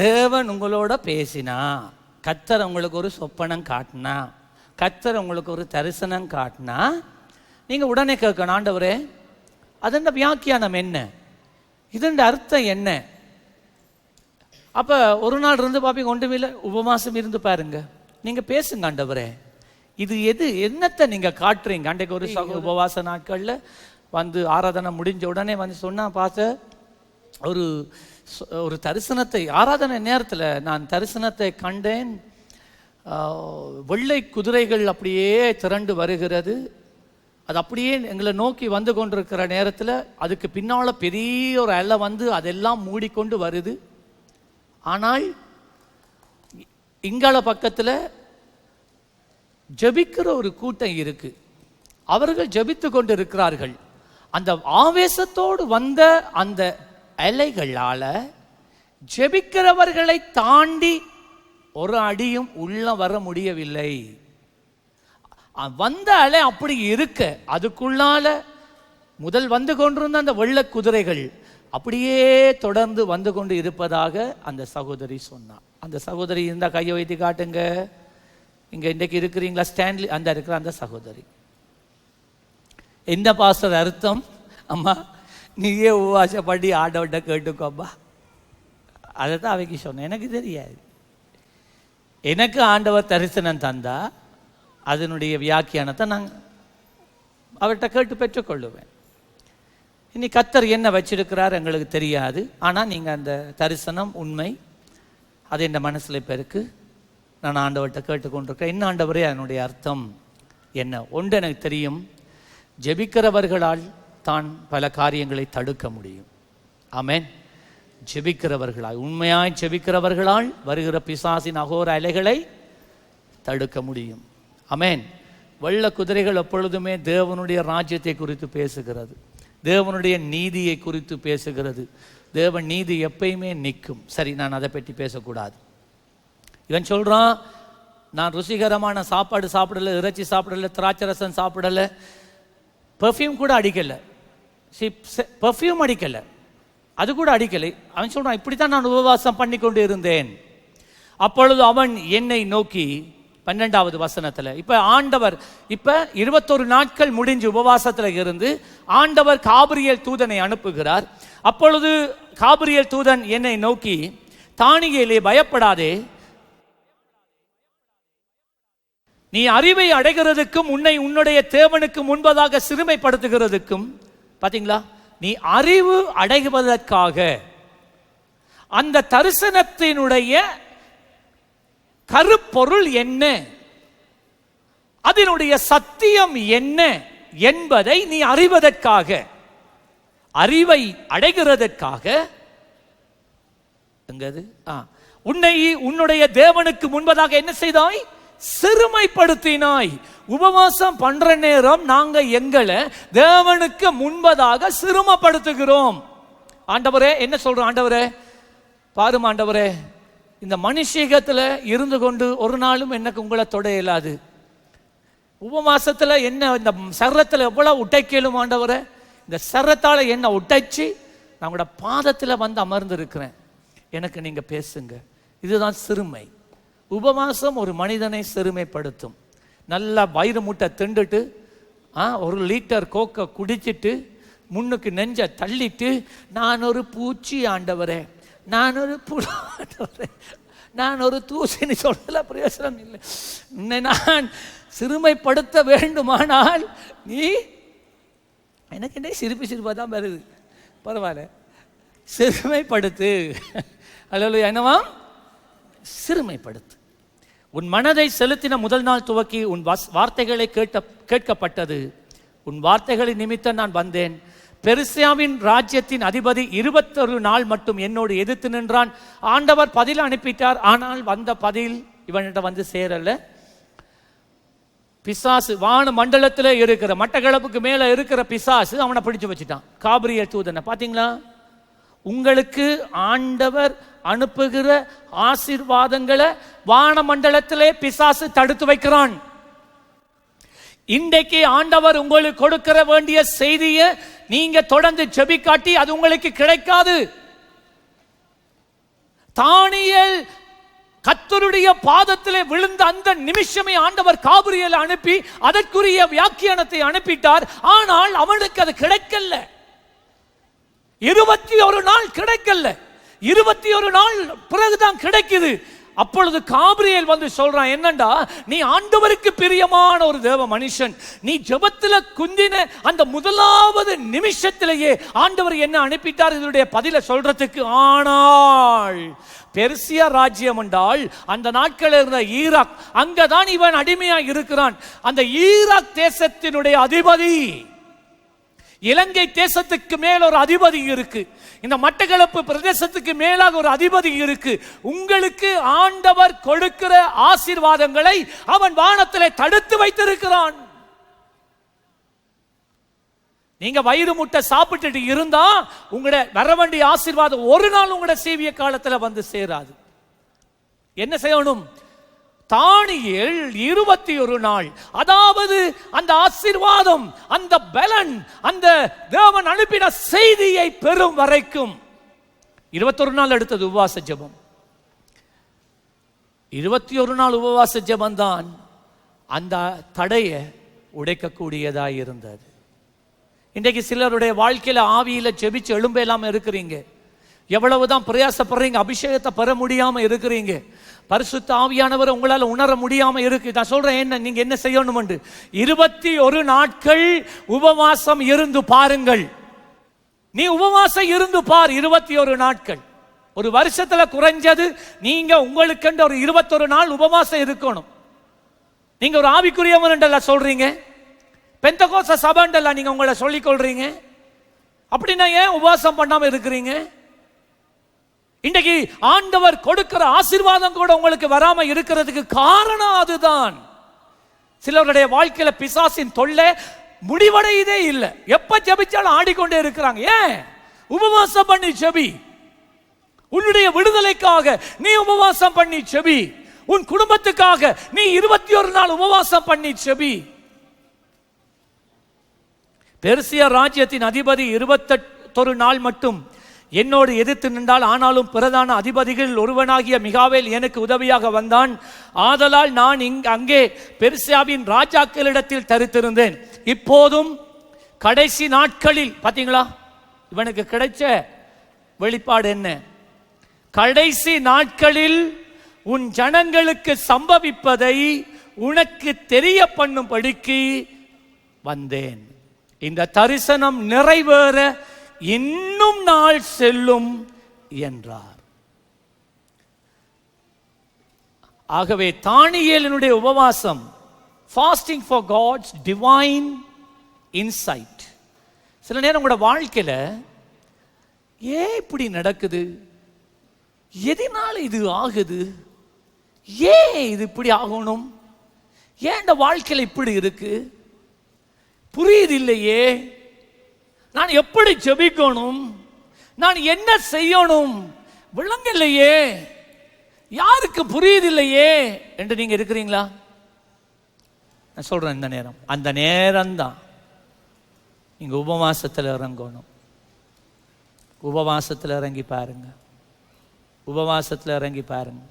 தேவன் உங்களோட பேசினா, கர்த்தர் உங்களுக்கு ஒரு சொப்பனம் காட்டினா, கர்த்தர் உங்களுக்கு ஒரு தரிசனம் காட்டினா, நீங்கள் உடனே கேட்கணும், ஆண்டவரே அதன் வியாக்கியானம் என்ன, இதன் அர்த்தம் என்ன? அப்போ ஒரு நாள் இருந்து பாப்பீங்க, ஒன்றுமில்லை, உபவாசம் இருந்து பாருங்க, நீங்கள் பேசுங்க, ஆண்டவரே இது என்னத்தை நீங்கள் காட்டுறீங்க. அன்றைக்கு ஒரு உபவாச நாட்களில் வந்து ஆராதனை முடிஞ்ச உடனே வந்து சொன்னா, பாஸ்டர் ஒரு தரிசனத்தை, ஆராதனை நேரத்தில் நான் தரிசனத்தை கண்டேன், வெள்ளை குதிரைகள் அப்படியே திரண்டு வருகிறது, அது அப்படியே எங்களை நோக்கி வந்து கொண்டிருக்கிற நேரத்தில் அதுக்கு பின்னால் பெரிய ஒரு அலை வந்து அதெல்லாம் மூடிக்கொண்டு வருது. ஆனால் இங்கால பக்கத்தில் ஜெபிக்கிற ஒரு கூட்டம் இருக்கு, அவர்கள் ஜெபித்து கொண்டு இருக்கிறார்கள். அந்த ஆவேசத்தோடு வந்த அந்த அலைகளால ஜெபிக்கிறவர்களை தாண்டி ஒரு அடியும் உள்ள வர முடியவில்லை. வந்த அலை அப்படி இருக்க, அதுக்குள்ளால முதல் வந்து கொண்டிருந்த அந்த வெள்ளை குதிரைகள் அப்படியே தொடர்ந்து வந்து கொண்டு இருப்பதாக அந்த சகோதரி சொன்னார். அந்த சகோதரி இருந்தா கையை வைத்து காட்டுங்க. இங்க இன்றைக்கு இருக்கிறீங்களா? ஸ்டான்லி அந்த இருக்கிற அந்த சகோதரி. என்ன பாஸ்டர் அர்த்தம்? அம்மா நீயே உபவாசப்படி ஆண்டவட்ட கேட்டுக்கோம்மா. அதை தான் அவைக்கு சொன்னேன். எனக்கு தெரியாது, எனக்கு ஆண்டவர் தரிசனம் தந்தா அதனுடைய வியாக்கியானத்தை நான் அவர்கிட்ட கேட்டு பெற்றுக்கொள்ளுவேன். இனி கர்த்தர் என்ன வச்சிருக்கிறார் எங்களுக்கு தெரியாது, ஆனால் நீங்கள் அந்த தரிசனம் உண்மை, அது என் மனசில் இப்போ இருக்கு, நான் ஆண்டவர்கிட்ட கேட்டுக்கொண்டிருக்கிறேன். என்ன ஆண்டவரே அதனுடைய அர்த்தம் என்ன? ஒன்று எனக்கு தெரியும், ஜெபிக்கிறவர்களால் தான் பல காரியங்களை தடுக்க முடியும். ஆமென். ஜெபிக்கிறவர்களாய், உண்மையாய் ஜெபிக்கிறவர்களால் வருகிற பிசாசின் அகோர அலைகளை தடுக்க முடியும். ஆமென். வெள்ள குதிரைகள் எப்பொழுதுமே தேவனுடைய ராஜ்யத்தை குறித்து பேசுகிறது, தேவனுடைய நீதியை குறித்து பேசுகிறது. தேவ நீதி எப்பயுமே நிற்கும். சரி, நான் அதை பற்றி பேசக்கூடாது. இவன் சொல்றான், நான் ருசிகரமான சாப்பாடு சாப்பிடலை, இறைச்சி சாப்பிடலை, திராட்சை ரசம் சாப்பிடலை, பெர்ஃப்யூம் கூட அடிக்கலை, பெர்ஃப்யூம் அடிக்கலை, அது கூட அடிக்கலை. அவன் சொல்றான், இப்படித்தான் நான் உபவாசம் பண்ணி கொண்டு இருந்தேன். அப்பொழுது அவன் என்னை நோக்கி, 12வது வசனத்தில், இப்ப ஆண்டவர், இப்ப 21 நாட்கள் முடிஞ்சு உபவாசத்தில் இருந்து ஆண்டவர் காபிரியேல் தூதனை அனுப்புகிறார். அப்பொழுது காபிரியேல் தூதன் என்னை நோக்கி, தானியேலே பயப்படாதே, நீ அறிவை அடைகிறதுக்கும் உன்னை உன்னுடைய தேவனுக்கு முன்பதாக சிறுமைப்படுத்துகிறதுக்கும், பாத்தீங்களா, நீ அறிவு அடைவதற்காக அந்த தரிசனத்தினுடைய கருப்பொருள் என்ன, அதனுடைய சத்தியம் என்ன என்பதை நீ அறிவதற்காக, அறிவை அடைகிறதற்காக உன்னை உன்னுடைய தேவனுக்கு முன்பதாக என்ன செய்தாய்? சிறுமைப்படுத்தினாய். உபவாசம் பண்ற நேரம் நாங்க எங்களை தேவனுக்கு முன்பதாக சிறுமைப்படுத்துகிறோம். ஆண்டவரே என்ன சொல்றோம்? ஆண்டவரே பாரும், ஆண்டவரே இந்த மனுஷீகத்தில் இருந்து கொண்டு ஒரு நாளும் எனக்கு உங்களை தொட இயலாது. உபவாசத்தில் என்ன இந்த சரத்தில் எவ்வளவு உட்டைக்கலும் ஆண்டவரே, இந்த சரத்தால் என்ன உட்டைச்சு நான் உங்களோட பாதத்தில் வந்து அமர்ந்து இருக்கிறேன், எனக்கு நீங்க பேசுங்க. இதுதான் சிறுமை. உபவாசம் ஒரு மனிதனை சிறுமைப்படுத்தும். நல்லா வயிறு முட்டை திண்டுட்டு 1 லிட்டர் கோக்கை குடிச்சிட்டு முன்னுக்கு நெஞ்ச தள்ளிட்டு, நான் ஒரு பூச்சி ஆண்டவரே, நான் ஒரு புழு ஆண்டவரே, நான் ஒரு தூசின்னு சொல்லல, பிரயோசனம் இல்லை. உன்னை நான் சிறுமைப்படுத்த வேண்டுமானால் நீ எனக்கு என்ன சிரிப்பாக தான் வருது, பரவாயில்ல, சிறுமைப்படுத்து. அல்ல என்னவா? சிறுமைப்படுத்து. உன் மனதை செலுத்தின முதல் நாள் துவக்கி உன் வார்த்தைகளை கேட்கப்பட்டது. உன் வார்த்தைகளின் நிமித்தம் நான் வந்தேன். பெர்சியாவின் ராஜ்யத்தின் அதிபதி 21 நாள் மட்டும் என்னோடு எதிர்த்து நின்றான். ஆண்டவர் பதில் அனுப்பிட்டார், ஆனால் வந்த பதில் இவன்கிட்ட வந்து சேரல. பிசாசு வான மண்டலத்தில் இருக்கிற மட்டக்களப்புக்கு மேல இருக்கிற பிசாசு அவனை பிடிச்சு வச்சுட்டான். காபிரியேல் தூதனை பாத்தீங்களா? உங்களுக்கு ஆண்டவர் அனுப்புகிற ஆசீர்வாதங்களை வான மண்டலத்திலே பிசாசு தடுத்து வைக்கிறான். இன்றைக்கு ஆண்டவர் உங்களுக்கு கொடுக்கிற வேண்டிய செய்தியை நீங்க தொடர்ந்து ஜெபிக்காட்டி அது உங்களுக்கு கிடைக்காது. தானியேல் கர்த்தருடைய பாதத்திலே விழுந்த அந்த நிமிஷமே ஆண்டவர் காபிரியேலை அனுப்பி அதற்குரிய வியாக்கியானத்தை அனுப்பிட்டார். ஆனால் அவனுக்கு அது கிடைக்கல. 21 நாள் கிடைக்கல. 21 நாள் பிறகுதான் கிடைக்குது. அப்பொழுது காபிரியேல் வந்து சொல்றான், என்னண்டா, நீ ஆண்டவருக்கு பிரியமான ஒரு தேவ மனுஷன், நீ ஜெபத்துல குந்தின அந்த முதலாவது நிமிஷத்திலேயே ஆண்டவர் என்ன அனுப்பிட்டார் இதனுடைய பதில சொல்றதுக்கு. ஆனால் பெர்சியா ராஜ்யம் என்றால் அந்த நாட்களில் இருந்த ஈராக், அங்கதான் இவன் அடிமையாக இருக்கிறான். அந்த ஈராக் தேசத்தினுடைய அதிபதி, இலங்கை தேசத்துக்கு மேல் ஒரு அதிபதி இருக்கு, இந்த மட்டக்களப்பு பிரதேசத்துக்கு மேலாக ஒரு அதிபதி இருக்கு. உங்களுக்கு ஆண்டவர் கொடுக்கிற ஆசீர்வாதங்களை அவன் வானத்திலே தடுத்து வைத்திருக்கிறான். நீங்க வயிறு முட்டை சாப்பிட்டுட்டு இருந்தா உங்களுடைய வர வேண்டிய ஆசீர்வாதம் ஒரு நாள் உங்களுடைய சேவிய காலத்தில் வந்து சேராது. என்ன செய்யணும்? தானியேல் 21 நாள், அதாவது அந்த ஆசீர்வாதம், அந்த பலன், அந்த தேவன் அனுப்பின செய்தியை பெறும் வரைக்கும் 21 நாள் எடுத்தது உபவாச ஜெபம். 21 நாள் உபவாச ஜெபம் தான் அந்த தடையை உடைக்கக்கூடியதாக இருந்தது. இன்றைக்கு சிலருடைய வாழ்க்கையில ஆவியில ஜெபிச்சு எழும்ப இல்லாம இருக்கிறீங்க. எவ்வளவுதான் பிரயாசப்படுறீங்க, அபிஷேகத்தை பெற முடியாம இருக்கிறீங்க. பரிசுத்த ஆவியானவர் உங்களால உணர முடியாம இருக்கு. நான் சொல்றேன், என்ன நீங்க என்ன செய்யணும் என்று 21 நாட்கள் உபவாசம் இருந்து பாருங்கள். நீ உபவாசம் இருந்து பார். 21 நாட்கள் ஒரு வருஷத்துல குறைஞ்சது நீங்க உங்களுக்கு ஒரு 21 நாள் உபவாசம் இருக்கணும். நீங்க ஒரு ஆவிக்குரியவன் என்றல்ல சொல்றீங்க, பெந்தகோஸ்த சபைண்டல்ல நீங்க உங்களை சொல்லிக் கொள்றீங்க. அப்படின்னா ஏன் உபவாசம் பண்ணாம இருக்கிறீங்க? இன்றைக்கு ஆண்டவர் கொடுக்கிற ஆசீர்வாதம் கூட உங்களுக்கு வராம இருக்கிறதுக்கு காரணம் அதுதான். சிலருடைய வாழ்க்கையில பிசாசின் தொல்லை முடிவடையதே இல்லை. எப்ப ஜெபிச்சாலும் ஆடிக்கொண்டே இருக்கிறாங்க. ஏன்? உபவாசம் பண்ணி ஜெபி. உன்னுடைய விடுதலைக்காக நீ உபவாசம் பண்ணி ஜெபி. உன் குடும்பத்துக்காக நீ 21 நாள் உபவாசம் பண்ணி ஜெபி. பெர்சியா ராஜ்யத்தின் அதிபதி 21 நாள் மட்டும் என்னோடு எதிர்த்து நின்றால், ஆனாலும் பிரதான அதிபதிகள் ஒருவனாகிய மிகாவேல் எனக்கு உதவியாக வந்தான். ஆதலால் நான் அங்கே பெர்சியாவின் ராஜாக்களிடத்தில் தரித்திருந்தேன். இப்போதும் கடைசி நாட்களில் பார்த்தீங்களா இவனுக்கு கிடைச்ச வெளிப்பாடு என்ன? கடைசி நாட்களில் உன் ஜனங்களுக்கு சம்பவிப்பதை உனக்கு தெரிய பண்ணும்படிக்கு வந்தேன். இந்த தரிசனம் நிறைவேற இன்னும் நாள் செல்லும் என்றார். ஆகவே தானியேலினுடைய உபவாசம், fasting for God's divine insight. சில நேரம் உங்களோட வாழ்க்கையில ஏன் இப்படி நடக்குது, எதனால இது ஆகுது, ஏன் இது இப்படி ஆகணும், ஏன் இந்த வாழ்க்கையில இப்படி இருக்கு, புரியுது இல்லையே, நான் எப்படி ஜெபிக்கணும், நான் என்ன செய்யணும் விளங்கலையே, யாருக்கு புரியுது இல்லையே என்று நீங்க இருக்கிறீங்களா? நான் சொல்றேன், இந்த நேரம் அந்த நேரம்தான் நீங்க உபவாசத்தில் இறங்கணும். உபவாசத்தில் இறங்கி பாருங்க. உபவாசத்தில் இறங்கி பாருங்க.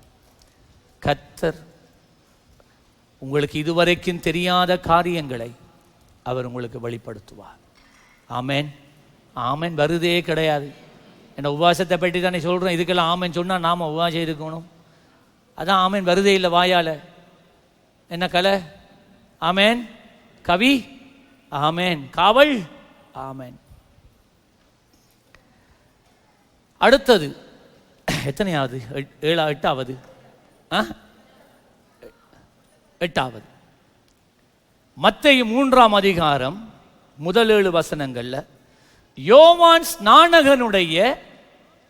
கர்த்தர் உங்களுக்கு இதுவரைக்கும் தெரியாத காரியங்களை அவர் உங்களுக்கு வெளிப்படுத்துவார். ஆமேன். ஆமேன் வருதே கிடையாது. என்ன உபவாசத்தை பற்றி தானே சொல்கிறோம். இதுக்கெல்லாம் ஆமேன் சொன்னால் நாம் உபவாசம் இருக்கணும். அதான் ஆமேன் வருதே இல்லை வாயால். என்ன கலை? ஆமேன். கவி? ஆமேன். காவல்? ஆமேன். அடுத்தது எத்தனையாவது? 8வது. 8வது மத்தேயு 3ஆம் அதிகாரம் முதல் 7 வசனங்கள்ல யோவான் ஸ்நானகனுடைய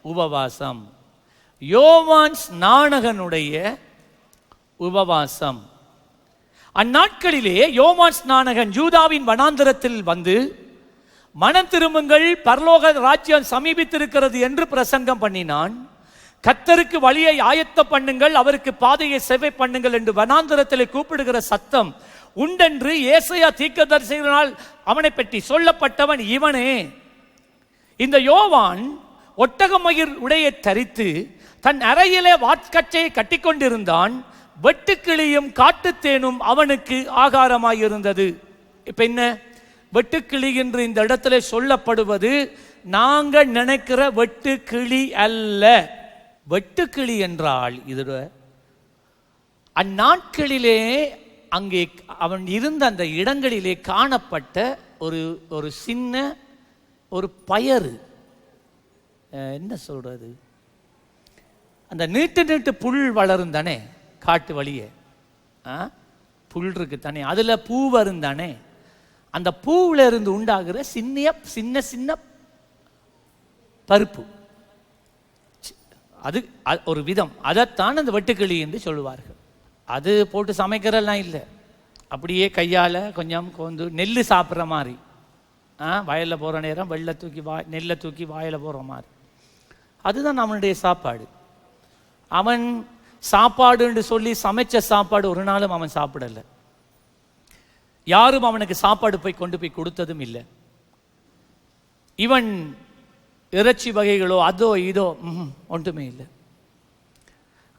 உபவாசம். யோவான் ஸ்நானகனுடைய உபவாசம். அந்நாட்களிலே யோவான் ஸ்நானகன் யூதாவின் வனாந்தரத்தில் வந்து, மனம் திரும்புங்கள், பரலோக ராஜ்யம் சமீபித்திருக்கிறது என்று பிரசங்கம் பண்ணினான். கர்த்தருக்கு வழியை ஆயத்த பண்ணுங்கள், அவருக்கு பாதையை செவ்வை பண்ணுங்கள் என்று வனாந்தரத்தில் கூப்பிடுகிற சத்தம் உண்டென்று ஏசாயா தீர்க்கதரிசியினால் அவனை பற்றி சொல்லப்பட்டவன் இவனே. இந்த யோவான் ஒட்டகமயிர் உடையை தரித்து தன் அறையிலே வாட்கச்சையை கட்டிக்கொண்டிருந்தான். வெட்டுக்கிளியும் காட்டுத்தேனும் அவனுக்கு ஆகாரமாயிருந்தது. இப்ப என்ன? வெட்டுக்கிளி என்று இந்த இடத்துல சொல்லப்படுவது நாங்கள் நினைக்கிற வெட்டுக்கிளி அல்ல. வெட்டுக்கிளி என்றால் இது அந்நாட்களிலே அங்கே அவன் இருந்த அந்த இடங்களிலே காணப்பட்ட ஒரு சின்ன ஒரு பயறு, என்ன சொல்றது, அந்த நீட்டு புல் வளரும் தானே காட்டு வழியே, புல் இருக்கு தானே, அதுல பூ வரும் தானே, அந்த பூவில் இருந்து உண்டாகிற சின்ன சின்ன பருப்பு, அது ஒரு விதம். அதைத்தான் அந்த வெட்டுக்கிளி என்று சொல்லுவார்கள். அது போட்டு சமைக்கிறதெல்லாம் இல்லை, அப்படியே கையால் கொஞ்சம் கொந்து நெல் சாப்பிட்ற மாதிரி, வயலில் போகிற நேரம் நெல்லை தூக்கி வாயில் போகிற மாதிரி, அதுதான் நம்மளுடைய சாப்பாடு. அவன் சாப்பாடுன்னு சொல்லி சமைச்ச சாப்பாடு ஒரு நாளும் அவன் சாப்பிடலை. யாரும் அவனுக்கு சாப்பாடு கொண்டு போய் கொடுத்ததும் இல்லை. இவன் இறைச்சி வகைகளோ அதோ இதோ ஒன்றுமே இல்லை.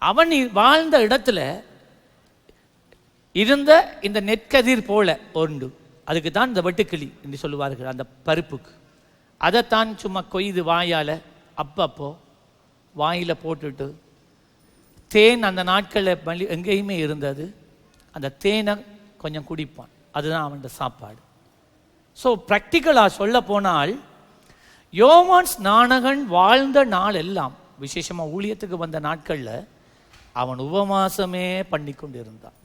அவன் வாழ்ந்த இடத்துல இருந்த இந்த நெற்கதிர் போல ஒன்று, அதுக்கு தான் இந்த வெட்டுக்கிளி என்று சொல்லுவார்கள், அந்த பருப்புக்கு. அதைத்தான் சும்மா கொய்து வாயால் அப்பப்போ வாயில் போட்டுட்டு, தேன் அந்த நாட்களில் எங்கேயுமே இருந்தது, அந்த தேனை கொஞ்சம் குடிப்பான். அதுதான் அவன் சாப்பாடு. ஸோ ப்ராக்டிக்கலாக சொல்ல போனால் யோவான் ஸ்நானகன் வாழ்ந்த நாள் எல்லாம், விசேஷமாக ஊழியத்துக்கு வந்த நாட்களில் அவன் உபவாசமே பண்ணி கொண்டிருந்தான்.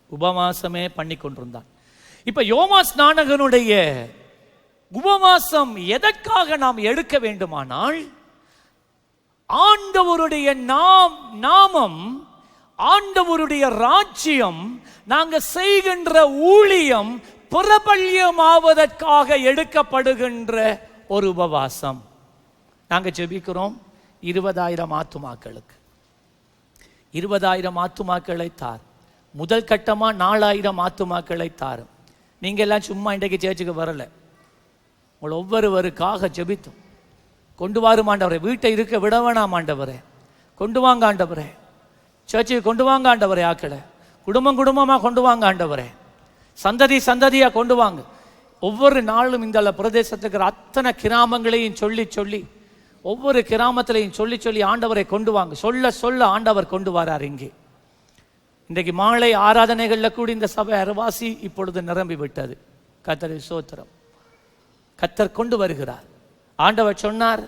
உபவாசமே பண்ணி கொண்டிருந்தான். இப்போ யோவான் ஸ்நானகனுடைய உபவாசம் எதற்காக நாம் எடுக்க வேண்டுமானால், ஆண்டவருடைய நாமம், ஆண்டவருடைய ராஜ்யம், நாங்க செய்கின்ற ஊழியம் பிரபல்யமாவதற்காக எடுக்கப்படுகின்ற ஒரு உபவாசம். நாங்க ஜெபிக்கிறோம் 20,000 ஆத்துமாக்களுக்கு. 20,000 ஆத்துமாக்களை தார். முதல் கட்டமா 4,000 ஆத்துமாக்களை தாரும். நீங்க எல்லாம் சும்மா இன்றைக்கு சேர்ச்சுக்கு வரல, உங்களை ஒவ்வொருவருக்காக ஜெபித்தோம். கொண்டு வாரும் ஆண்டவரே, வீட்டை இருக்க விட வேணாம் ஆண்டவரே, கொண்டு வாங்க ஆண்டவரே, சர்ச்சுக்கு கொண்டு வாங்க ஆண்டவரே, ஆக்களை குடும்பம் குடும்பமா கொண்டு வாங்க ஆண்டவரே, சந்ததி சந்ததியா கொண்டு வாங்க. ஒவ்வொரு நாளும் இந்த பிரதேசத்துக்கு இருக்கிற அத்தனை கிராமங்களையும் சொல்லி சொல்லி, ஒவ்வொரு கிராமத்திலையும் சொல்லி சொல்லி ஆண்டவரை கொண்டு வாங்க. சொல்ல சொல்ல ஆண்டவர் கொண்டு வரார். இங்கே இன்றைக்கு மாலை ஆராதனைகளில் கூடி இந்த சபை அரைவாசி இப்பொழுது நிரம்பி விட்டது. கர்த்தரை ஸ்தோத்திரம். கர்த்தர் கொண்டு வருகிறார். ஆண்டவர் சொன்னார்,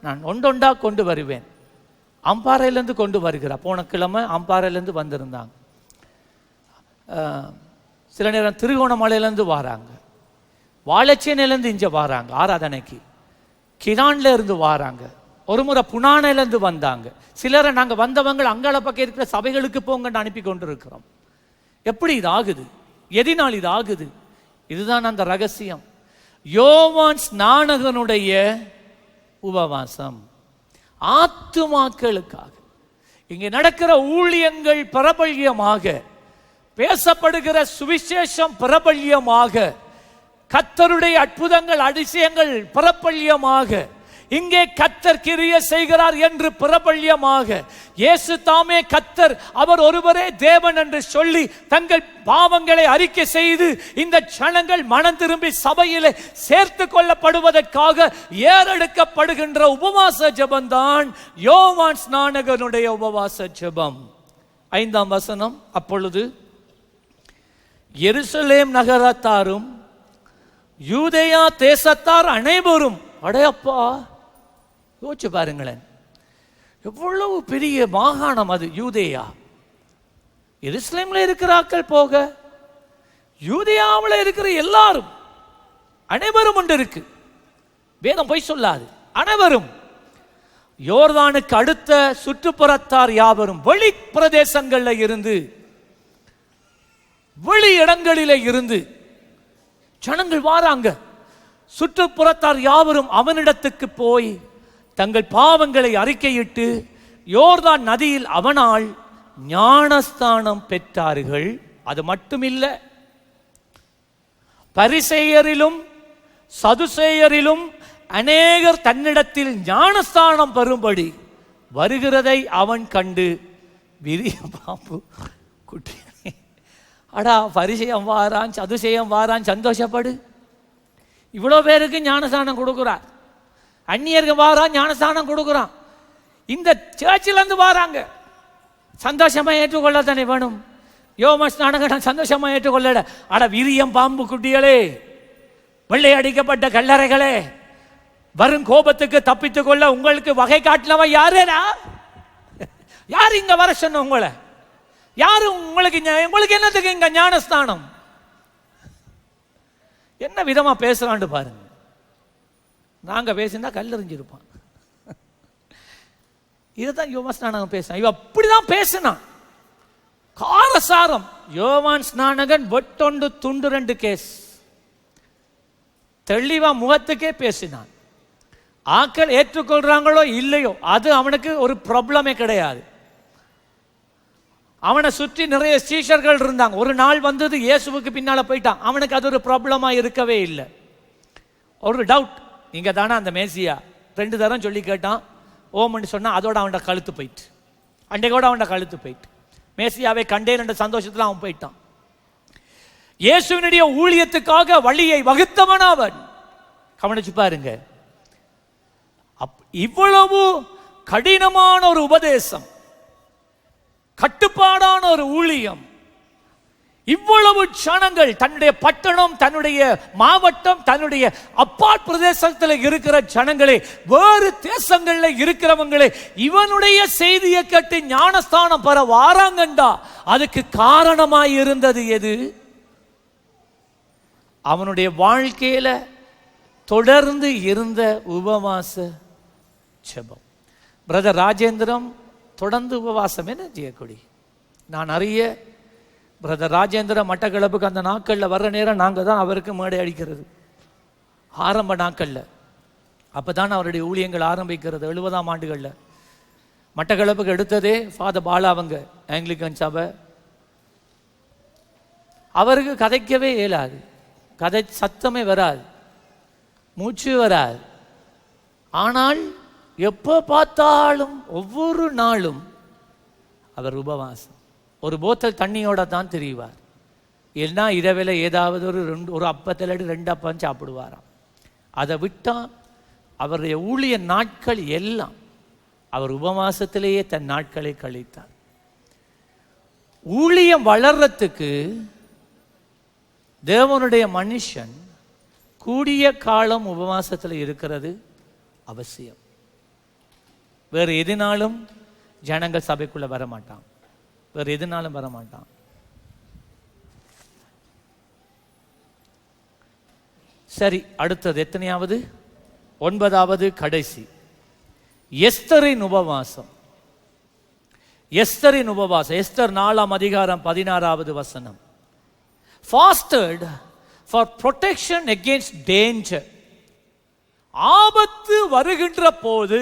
நான் ஒண்டொண்டா கொண்டு வருவேன். அம்பாறையிலேருந்து கொண்டு வருகிறார். போன கிழமை அம்பாறையிலேருந்து வந்திருந்தாங்க. சில நேரம் திருகோணமலையிலேருந்து வராங்க, வாழைச்சேனையிலேருந்து இங்கே வராங்க ஆராதனைக்கு, கிரான்ல இருந்து வராங்க, ஒரு முறை புனானையிலேருந்து வந்தாங்க. சிலரை நாங்கள் வந்தவங்க அங்காள பக்கம் இருக்கிற சபைகளுக்கு போங்கன்னு அனுப்பி கொண்டு இருக்கிறோம். எப்படி இது ஆகுது? எதினால் இது ஆகுது? இதுதான் அந்த ரகசியம். யோவான் ஸ்நானகனுடைய உபவாசம் ஆத்துமாக்களுக்காக. இங்கே நடக்கிற ஊழியங்கள் பிரபல்யமாக, பேசப்படுகிற சுவிசேஷம் பிரபல்யமாக, கர்த்தருடைய அற்புதங்கள் அதிசயங்கள் பிரபல்யமாக, இங்கே கர்த்தர் கிரியை செய்கிறார் என்று பிரபல்யமாக, இயேசு தாமே கர்த்தர், அவர் ஒருவரே தேவன் என்று சொல்லி தங்கள் பாவங்களை அறிக்கை செய்து இந்த ஜனங்கள் மனம் திரும்பி சபையிலே சேர்த்து கொள்ளப்படுவதற்காக ஏறெடுக்கப்படுகின்ற உபவாச ஜெபம்தான் யோவான் ஸ்நானகனுடைய உபவாச ஜெபம். 5ஆம் வசனம், அப்பொழுது எருசலேம் நகரத்தாரும் யூதேயா தேசத்தார் அனைவரும், அடையப்பா யோசிச்சு பாருங்களேன், எவ்வளவு பெரிய மாகாணம் அது யூதேயா. எருசலேம்ல இருக்கிறார்கள் போக, யூதேயாவில் இருக்கிற எல்லாரும், அனைவரும் ஒன்று இருக்கு. வேதம் பொய் சொல்லாது, அனைவரும். யோர்தானுக்கு அடுத்த சுற்றுப்புறத்தார் யாவரும், வெளி பிரதேசங்களில் இருந்து, வெளி இடங்களிலே இருந்து ஜனங்கள் வாராங்க. சுற்றுப்புறத்தார் யாவரும் அவனிடத்துக்கு போய் தங்கள் பாவங்களை அறிக்கையிட்டு யோர்தான் நதியில் அவனால் ஞானஸ்தானம் பெற்றார்கள். அது மட்டுமில்லை, பரிசேயரிலும் சதுசேயரிலும் அநேகர் தன்னிடத்தில் ஞானஸ்தானம் பெறும்படி வருகிறதை அவன் கண்டு, விரிய பாம்பு குட்டி, அடா பரிசேயம் வாரான், சதுசேயம் வாரான், சந்தோஷப்படு. இவ்வளோ பேருக்கு ஞானஸ்தானம் கொடுக்குறார். அந்நியருக்கு வாரான், ஞானஸ்தானம் கொடுக்குறான். இந்த சர்ச்சிலேருந்து வாராங்க, சந்தோஷமாக ஏற்றுக்கொள்ள தானே வேணும். யோவான் ஸ்நானகன் சந்தோஷமாக ஏற்றுக்கொள்ளட. அட விரியம் பாம்பு குட்டிகளே, வெள்ளை அடிக்கப்பட்ட கல்லறைகளே, வரும் கோபத்துக்கு தப்பித்துக் கொள்ள உங்களுக்கு வகை காட்டினவன் யாரேடா? யார் இங்க வர சொன்ன உங்களை? யாரு உங்களுக்கு என்னத்துக்கு இங்க ஞானஸ்தானம்? என்ன விதமா பேசுறான்னு பாருங்க. நாங்க பேசினா கல்லெறிஞ்சிருப்பான். இதுதான் யோவான் ஸ்நானகன் பேசினான். இவ அப்படிதான் பேசினான், காரசாரம். யோவான் ஸ்நானகன் வெட்டொண்டு துண்டு 2 கேஸ் தெளிவா முகத்துக்கே பேசினான். ஆக்கள் ஏற்றுக்கொள்றாங்களோ இல்லையோ அது அவனுக்கு ஒரு ப்ராப்ளமே கிடையாது. அவனை சுற்றி நிறைய சீஷர்கள் இருந்தாங்க. ஒரு நாள் வந்தது, இயேசுவுக்கு பின்னால போயிட்டான். அவனுக்கு அது ஒரு ப்ராப்ளமா இருக்கவே இல்லை. ஒரு டவுட், நீங்க தானே அந்த மேசியா? 2 தரம் சொல்லி கேட்டான். ஓம்னு சொன்னா அதோட அவன்கிட்ட கழுத்து போயிட்டு, அன்றைக்கோட அவன்கிட்ட கழுத்து போயிட்டு, மேசியாவை கண்டேன் என்ற சந்தோஷத்துல அவன் போயிட்டான். இயேசுவினுடைய ஊழியத்துக்காக வழியை வகுத்தவன் அவன். கவனிச்சு பாருங்க, இவ்வளவு கடினமான ஒரு உபதேசம், கட்டுப்பாடான ஒரு ஊழியம், இவ்வளவு ஜனங்கள், தன்னுடைய பட்டணம், தன்னுடைய மாவட்டம், தன்னுடைய அப்பால் பிரதேசத்தில் இருக்கிற ஜனங்களே, வேறு தேசங்களில் இருக்கிறவங்களே இவனுடைய செய்தியை கேட்டு ஞானஸ்தானம் பெற வாராங்கண்டா. அதுக்கு காரணமாய் இருந்தது எது? அவனுடைய வாழ்க்கையில தொடர்ந்து இருந்த உபவாச ஜெபம். பிரதர் ராஜேந்திரம் தொடர்ந்து உபவாசம் என்ன செய்யக்கூடி. நான் அறிய பிரதர் ராஜேந்திரம் மட்டக்களப்புக்கு அந்த நாட்களில் வர்ற நேரம் நாங்கள் தான் அவருக்கு மேடை அடிக்கிறது. ஆரம்ப நாட்களில் அப்போ தான் அவருடைய ஊழியங்கள் ஆரம்பிக்கிறது. 70ஆம் ஆண்டுகளில் மட்டக்களப்புக்கு எடுத்ததே ஃபாதர் பாலா அவங்க, ஆங்கிலிக்கன் சபை. அவருக்கு கதைக்கவே இயலாது, கதை சத்தமே வராது, மூச்சு வராது. ஆனால் எப்போ பார்த்தாலும் ஒவ்வொரு நாளும் அவர் உபவாசம். ஒரு போத்தல் தண்ணியோட தான் தெரிவார். ஏன்னா இரவில் ஏதாவது ஒரு அப்பத்தில் 2 அப்பம் சாப்பிடுவாராம். அதை விட்டால் அவருடைய ஊழிய நாட்கள் எல்லாம் அவர் உபவாசத்திலேயே தன் நாட்களை கழித்தார். ஊழியம் வளர்றதுக்கு தேவனுடைய மனுஷன் கூடிய காலம் உபவாசத்தில் இருக்கிறது அவசியம். வேறு எதினாலும் ஜனங்கள் சபைக்குள்ள வரமாட்டான், வேறு எதுனாலும் வரமாட்டான். சரி, அடுத்தது எத்தனையாவது? 9வது கடைசி, எஸ்தரின் உபவாசம். எஸ்தரின் உபவாசம். எஸ்தர் 4ஆம் அதிகாரம் 16வது வசனம். Fasted for protection against danger. ஆபத்து வருகின்ற போது,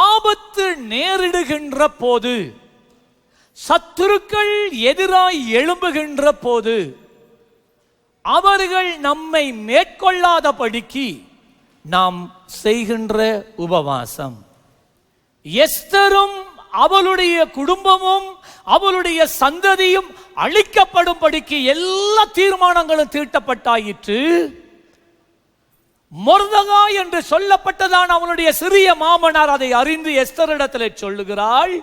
ஆபத்து நேரிடுகின்ற போது, சத்துருக்கள் எதிராய் எழும்புகின்ற போது அவர்கள் நம்மை மேற்கொள்ளாதபடிக்கு நாம் செய்கின்ற உபவாசம். எஸ்தரும் அவளுடைய குடும்பமும் அவளுடைய சந்ததியும் அழிக்கப்படும்படிக்கு எல்லா தீர்மானங்களும் தீட்டப்பட்டாயிற்று. மொர்தெகாய் என்று சொல்லப்பட்டதான் அவனுடைய சிறிய மாமனார் அதை அறிந்து எஸ்தரிடத்தில் சொல்லுகிறாள்.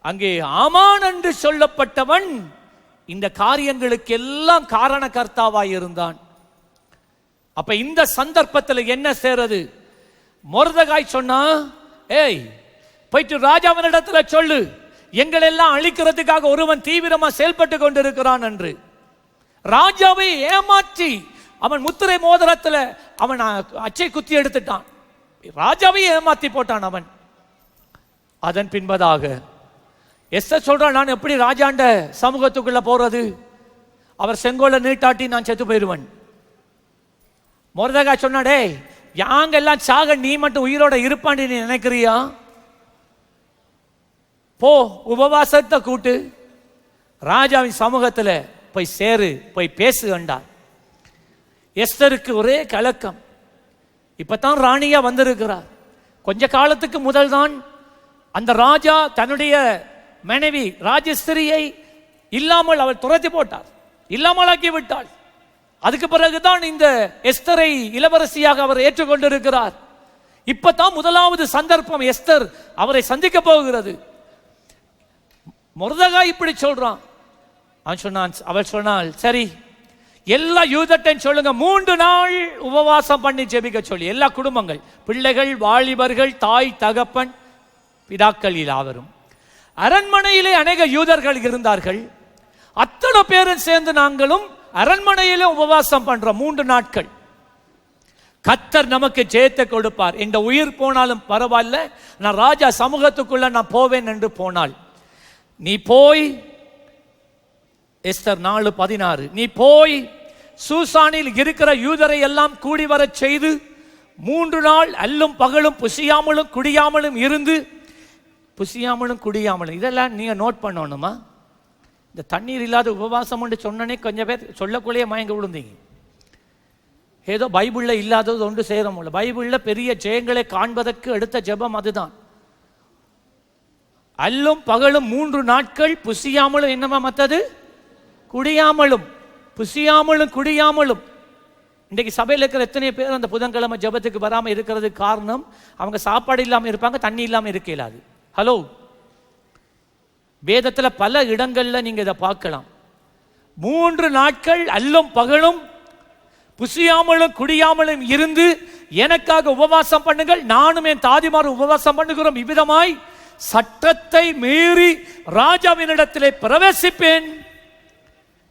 அங்கே ஆமான் என்று சொல்லப்பட்டவன் இந்த காரியங்களுக்கு எல்லாம் காரணகர்த்தாவாய் இருந்தான். அப்ப இந்த சந்தர்ப்பத்தில் என்ன செய்யறது? மொர்தெகாய் சொன்னா, ஏய் போயிட்டு ராஜாவினிடத்துல சொல்லு, எங்களெல்லாம் அழிக்கிறதுக்காக ஒருவன் தீவிரமா செயல்பட்டு கொண்டிருக்கிறான் என்று. ராஜாவை ஏமாற்றி அவன் முத்திரை மோதிரத்துல அவன் அச்சை குத்தி எடுத்துட்டான். ராஜாவை ஏமாத்தி போட்டான் அவன். அதன் பின்பதாக எஸ்தர் சொல்றான், நான் எப்படி ராஜாண்ட சமூகத்துக்குள்ள போறது? அவர் செங்கோலை நீட்டாட்டி நான் செத்து போயிடுவேன். மொர்தெகாய் சொன்னாடே, யாங்க எல்லாம் சாக நீ மட்டும் உயிரோட இருப்பான்னு நீ நினைக்கிறியா? போ, உபவாசத்தை கூட்டு, ராஜாவின் சமூகத்தில் போய் சேரு, போய் பேசு என்றார். எஸ்தருக்கு ஒரே கலக்கம். இப்பதான் ராணியா வந்திருக்கிறார். கொஞ்ச காலத்துக்கு முதல் தான் அந்த ராஜா தன்னுடைய மனைவி ராஜஸ்திரியை இல்லாமல் அவள் துரத்தி போட்டார், இல்லாமலாக்கி விட்டாள். அதுக்கு பிறகுதான் இந்த எஸ்தரை இளவரசியாக அவர் ஏற்றுக்கொண்டிருக்கிறார். இப்பதான் முதலாவது சந்தர்ப்பம் எஸ்தர் அவரை சந்திக்க போகிறது. மொர்தெகாய் இப்படி சொல்றான். அவள் சொன்னாள், சரி எல்லா யூதட்டையும் சொல்லுங்க, 3 நாள் உபவாசம் பண்ணி ஜெபிக்க சொல்லி. எல்லா குடும்பங்கள், பிள்ளைகள், வாலிபர்கள், தாய் தகப்பன், பிதாக்கள் யாவரும். அரண்மனையிலே அநேக யூதர்கள் இருந்தார்கள். அத்தனை பேரும் சேர்ந்து நாங்களும் அரண்மனையிலே உபவாசம் பண்றோம் 3 நாட்கள். கர்த்தர் நமக்கு ஜெயத்தை கொடுப்பார். இந்த உயிர் போனாலும் பரவாயில்ல, நான் ராஜா சமூகத்துக்குள்ள நான் போவேன் என்று போனாள். நீ போய், எஸ்தர் 4:16, நீ போய் சூசானில் இருக்கிற யூதரை எல்லாம் கூடி வர செய்து 3 நாள் அல்லும் பகலும் புசியாமலும் குடியாமலும் இருந்து, புசியாமலும் குடியாமலும் இதெல்லாம் நீங்க நோட் பண்ணணுமா? இந்த தண்ணீர் இல்லாத உபவாசம் என்று சொன்னனே கொஞ்சம் பேர் சொல்லக்குள்ளேயே மயங்க விழுந்தீங்க. ஏதோ பைபிளில் இல்லாதது ஒன்று செய்கிறோம். பைபிளில் பெரிய ஜெயங்களை காண்பதற்கு எடுத்த ஜெபம் அதுதான். அல்லும் பகலும் 3 நாட்கள் புசியாமலும், என்னமா மற்றது குடியாமலும், புசியாமலும் குடியாமலும். இன்றைக்கு சபையில் இருக்கிற எத்தனை பேர் அந்த புதன்கிழமை ஜெபத்துக்கு வராமல் இருக்கிறது காரணம், அவங்க சாப்பாடு இல்லாமல் இருப்பாங்க, தண்ணி இல்லாமல் இருக்க இயலாது. ஹலோ, வேதத்தில் பல இடங்கள்ல நீங்க இதை பார்க்கலாம். 3 நாட்கள் அல்லும் பகலும் புசியாமலும் குடியாமலும் இருந்து எனக்காக உபவாசம் பண்ணுங்கள், நானும் என் தாதிமாரும் உபவாசம் பண்ணுகிறோம். இவ்விதமாய் சட்டத்தை மீறி ராஜாவினிடத்திலே பிரவேசிப்பேன்,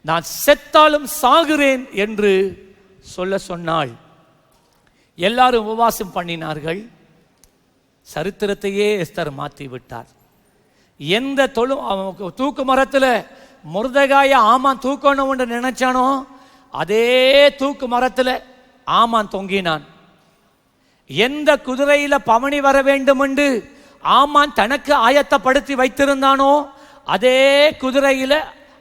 நான் செத்தாலும் சாகிறேன் என்று சொல்ல சொன்னாள். எல்லாரும் உபவாசம் பண்ணினார்கள். சரித்திரத்தையே எஸ்தர் மாற்றி விட்டார். எந்த தூக்கு மரத்தில் மொர்தெகாய ஆமான் தூக்கணும்னு நினைச்சானோ அதே தூக்கு மரத்தில் ஆமான் தொங்கினான். எந்த குதிரையில பவனி வர வேண்டும் என்று ஆமான் தனக்கு ஆயத்தப்படுத்தி வைத்திருந்தானோ அதே குதிரையில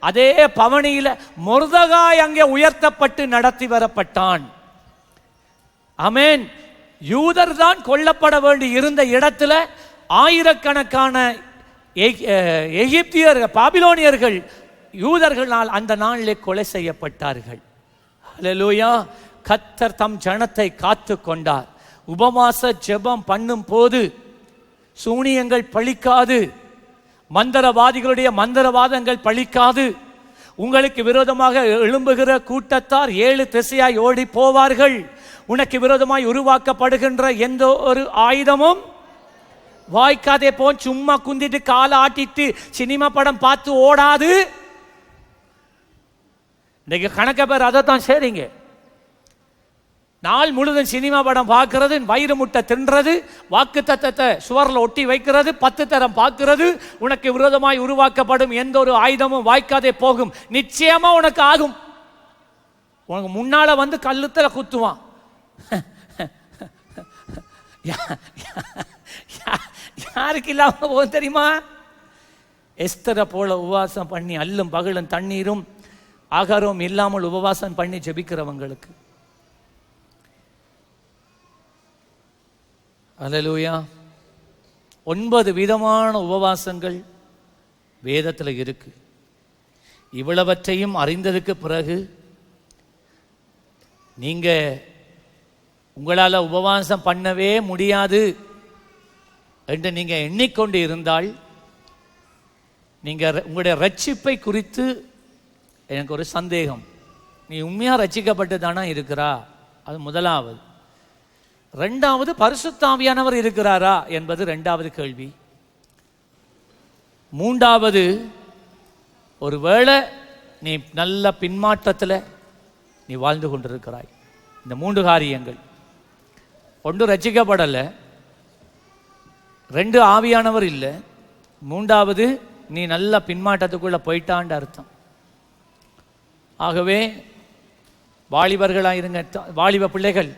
அதே பவனியில மொர்தெகாய் அங்கே உயர்த்தப்பட்டு நடத்தி வரப்பட்டான். ஆமென். யூதர் தான் கொல்லப்பட வேண்டி இருந்த இடத்துல ஆயிரக்கணக்கான எகிப்தியர் பாபிலோனியர்கள் யூதர்களால் அந்த நாளிலே கொலை செய்யப்பட்டார்கள். அல்லேலூயா. கர்த்தர் தம் ஜனத்தை காத்து கொண்டார். உபவாச ஜெபம் பண்ணும் போது சூனியங்கள் பலிக்காது, மந்திரவாதிகளுடைய மந்திரவாதங்கள் பலிக்காது. உங்களுக்கு விரோதமாக எழும்புகிற கூட்டத்தார் 7 திசையாய் ஓடி போவார்கள். உனக்கு விரோதமாய் உருவாக்கப்படுகின்ற எந்த ஒரு ஆயுதமும் வாய்க்காதே. போன் சும்மா குந்திட்டு காலை ஆட்டிட்டு சினிமா படம் பார்த்து ஓடாது. இன்னைக்கு கணக்க பேர் அதை தான் சரிங்க. நாள் முழுதும் சினிமா படம் பார்க்கறது, வயிறு முட்டை தின்றது, வாக்கு தத்தத்தை சுவரில் ஒட்டி வைக்கிறது, 10 தரம் பார்க்கிறது. உனக்கு விரோதமாய் உருவாக்கப்படும் எந்த ஒரு ஆயுதமும் வாய்க்காதே போகும். நிச்சயமா உனக்கு ஆகும். உனக்கு முன்னால வந்து கல்லுத்துல குத்துவான். யாருக்கு இல்லாம போகும் தெரியுமா? எஸ்தரை போல உபவாசம் பண்ணி அல்லும் பகலும் தண்ணீரும் ஆகாரமும் இல்லாமல் உபவாசம் பண்ணி ஜெபிக்கிறவங்களுக்கு. அல்லேலூயா. 9 விதமான உபவாசங்கள் வேதத்தில் இருக்கு. இவ்வளவற்றையும் அறிந்ததுக்கு பிறகு நீங்க உங்களால் உபவாசம் பண்ணவே முடியாது என்று நீங்க எண்ணிக்கொண்டு இருந்தால் நீங்க உங்களுடைய ரட்சிப்பை குறித்து எனக்கு ஒரு சந்தேகம். நீ உண்மையா ரட்சிக்கப்பட்டு தானா இருக்கிறா? அது முதலாவது. 2வது, பரிசுத்த ஆவியானவர் இருக்கிறாரா என்பது 2வது கேள்வி. 3வது, ஒருவேளை நீ நல்ல பின்மாற்றத்தில் நீ வாழ்ந்து கொண்டிருக்கிறாய். இந்த 3 காரியங்கள். 1 ரட்சிக்கப்படலை, 2 ஆவியானவர் இல்லை, 3வது நீ நல்ல பின்மாற்றத்துக்குள்ள போயிட்டான்னு அர்த்தம். ஆகவே வாலிபர்களாக இருங்க. வாலிப பிள்ளைகள்,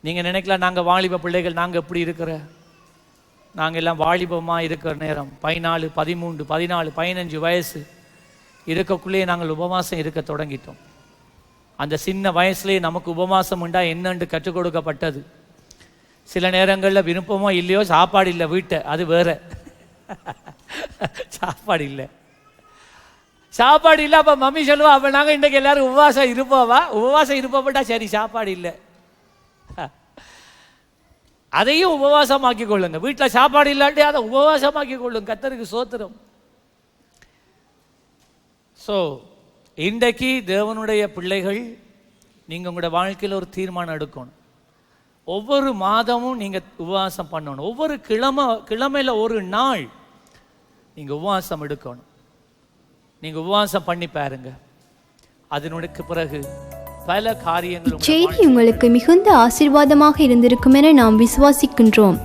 நீங்கள் நினைக்கலாம் நாங்கள் வாலிப பிள்ளைகள், நாங்கள் எப்படி இருக்கிற, நாங்கள் எல்லாம் வாலிபமாக இருக்கிற நேரம் 14, 13, 14, 15 வயசு இருக்கக்குள்ளேயே நாங்கள் உபவாசம் இருக்க தொடங்கிட்டோம். அந்த சின்ன வயசுலேயே நமக்கு உபவாசம் உண்டா என்னன்னு கற்றுக் கொடுக்கப்பட்டது. சில நேரங்களில் விருப்பமோ இல்லையோ சாப்பாடு இல்லை வீட்டை, அது வேற. சாப்பாடு இல்லை, சாப்பாடு இல்லை. அப்போ மம்மி சொல்லுவா, அப்போ நாங்கள் இன்றைக்கு எல்லாரும் உபவாசம் இருப்போவா? உபவாசம் இருப்போம்டா, சரி சாப்பாடு இல்லை. அதையும் உபவாசமாக்கி கொள்ளுங்க. வீட்டில் சாப்பாடு இல்லாட்டி அதை உபவாசமாக்கி கொள்ளுங்க. கர்த்தருக்கு ஸ்தோத்திரம். ஸோ இன்றைக்கு தேவனுடைய பிள்ளைகள், நீங்கள் உங்களோட வாழ்க்கையில் ஒரு தீர்மானம் எடுக்கணும். ஒவ்வொரு மாதமும் நீங்கள் உபவாசம் பண்ணணும். ஒவ்வொரு கிழமையில் ஒரு நாள் நீங்கள் உபவாசம் எடுக்கணும். நீங்கள் உபவாசம் பண்ணி பாருங்க. அதனுடைய பிறகு பல காரியங்கள். செய்தி உங்களுக்கு மிகுந்த ஆசீர்வாதமாக இருந்திருக்கும் என நாம் விசுவாசிக்கின்றோம்.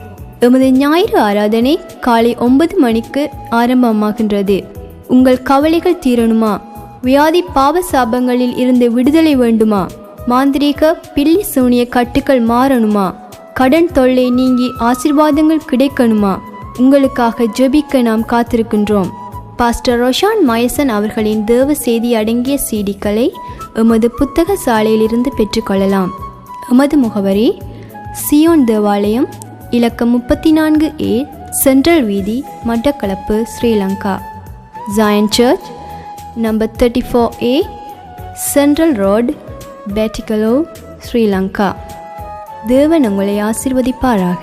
எமது ஞாயிறு ஆராதனை காலை 9 மணிக்கு ஆரம்பமாகின்றது. உங்கள் கவலைகள் தீரணுமா? வியாதி பாவ சாபங்களில் இருந்து விடுதலை வேண்டுமா? மாந்திரீக பில்லி சூனிய கட்டுக்கள் மாறணுமா? கடன் தொல்லை நீங்கி ஆசீர்வாதங்கள் கிடைக்கணுமா? உங்களுக்காக ஜெபிக்க நாம் காத்திருக்கின்றோம். பாஸ்டர் ரோஷான் மயசன் அவர்களின் தேவ செய்தி அடங்கிய சீடிக்களை எமது புத்தக சாலையிலிருந்து பெற்றுக்கொள்ளலாம். எமது முகவரி சியோன் தேவாலயம், இலக்கம் 34A, சென்ட்ரல் வீதி, Mattakkalappu, Sri Lanka. Zion church, number 34A, central road, Batticaloa, Sri Lanka. தேவன் உங்களை ஆசீர்வதிப்பாராக.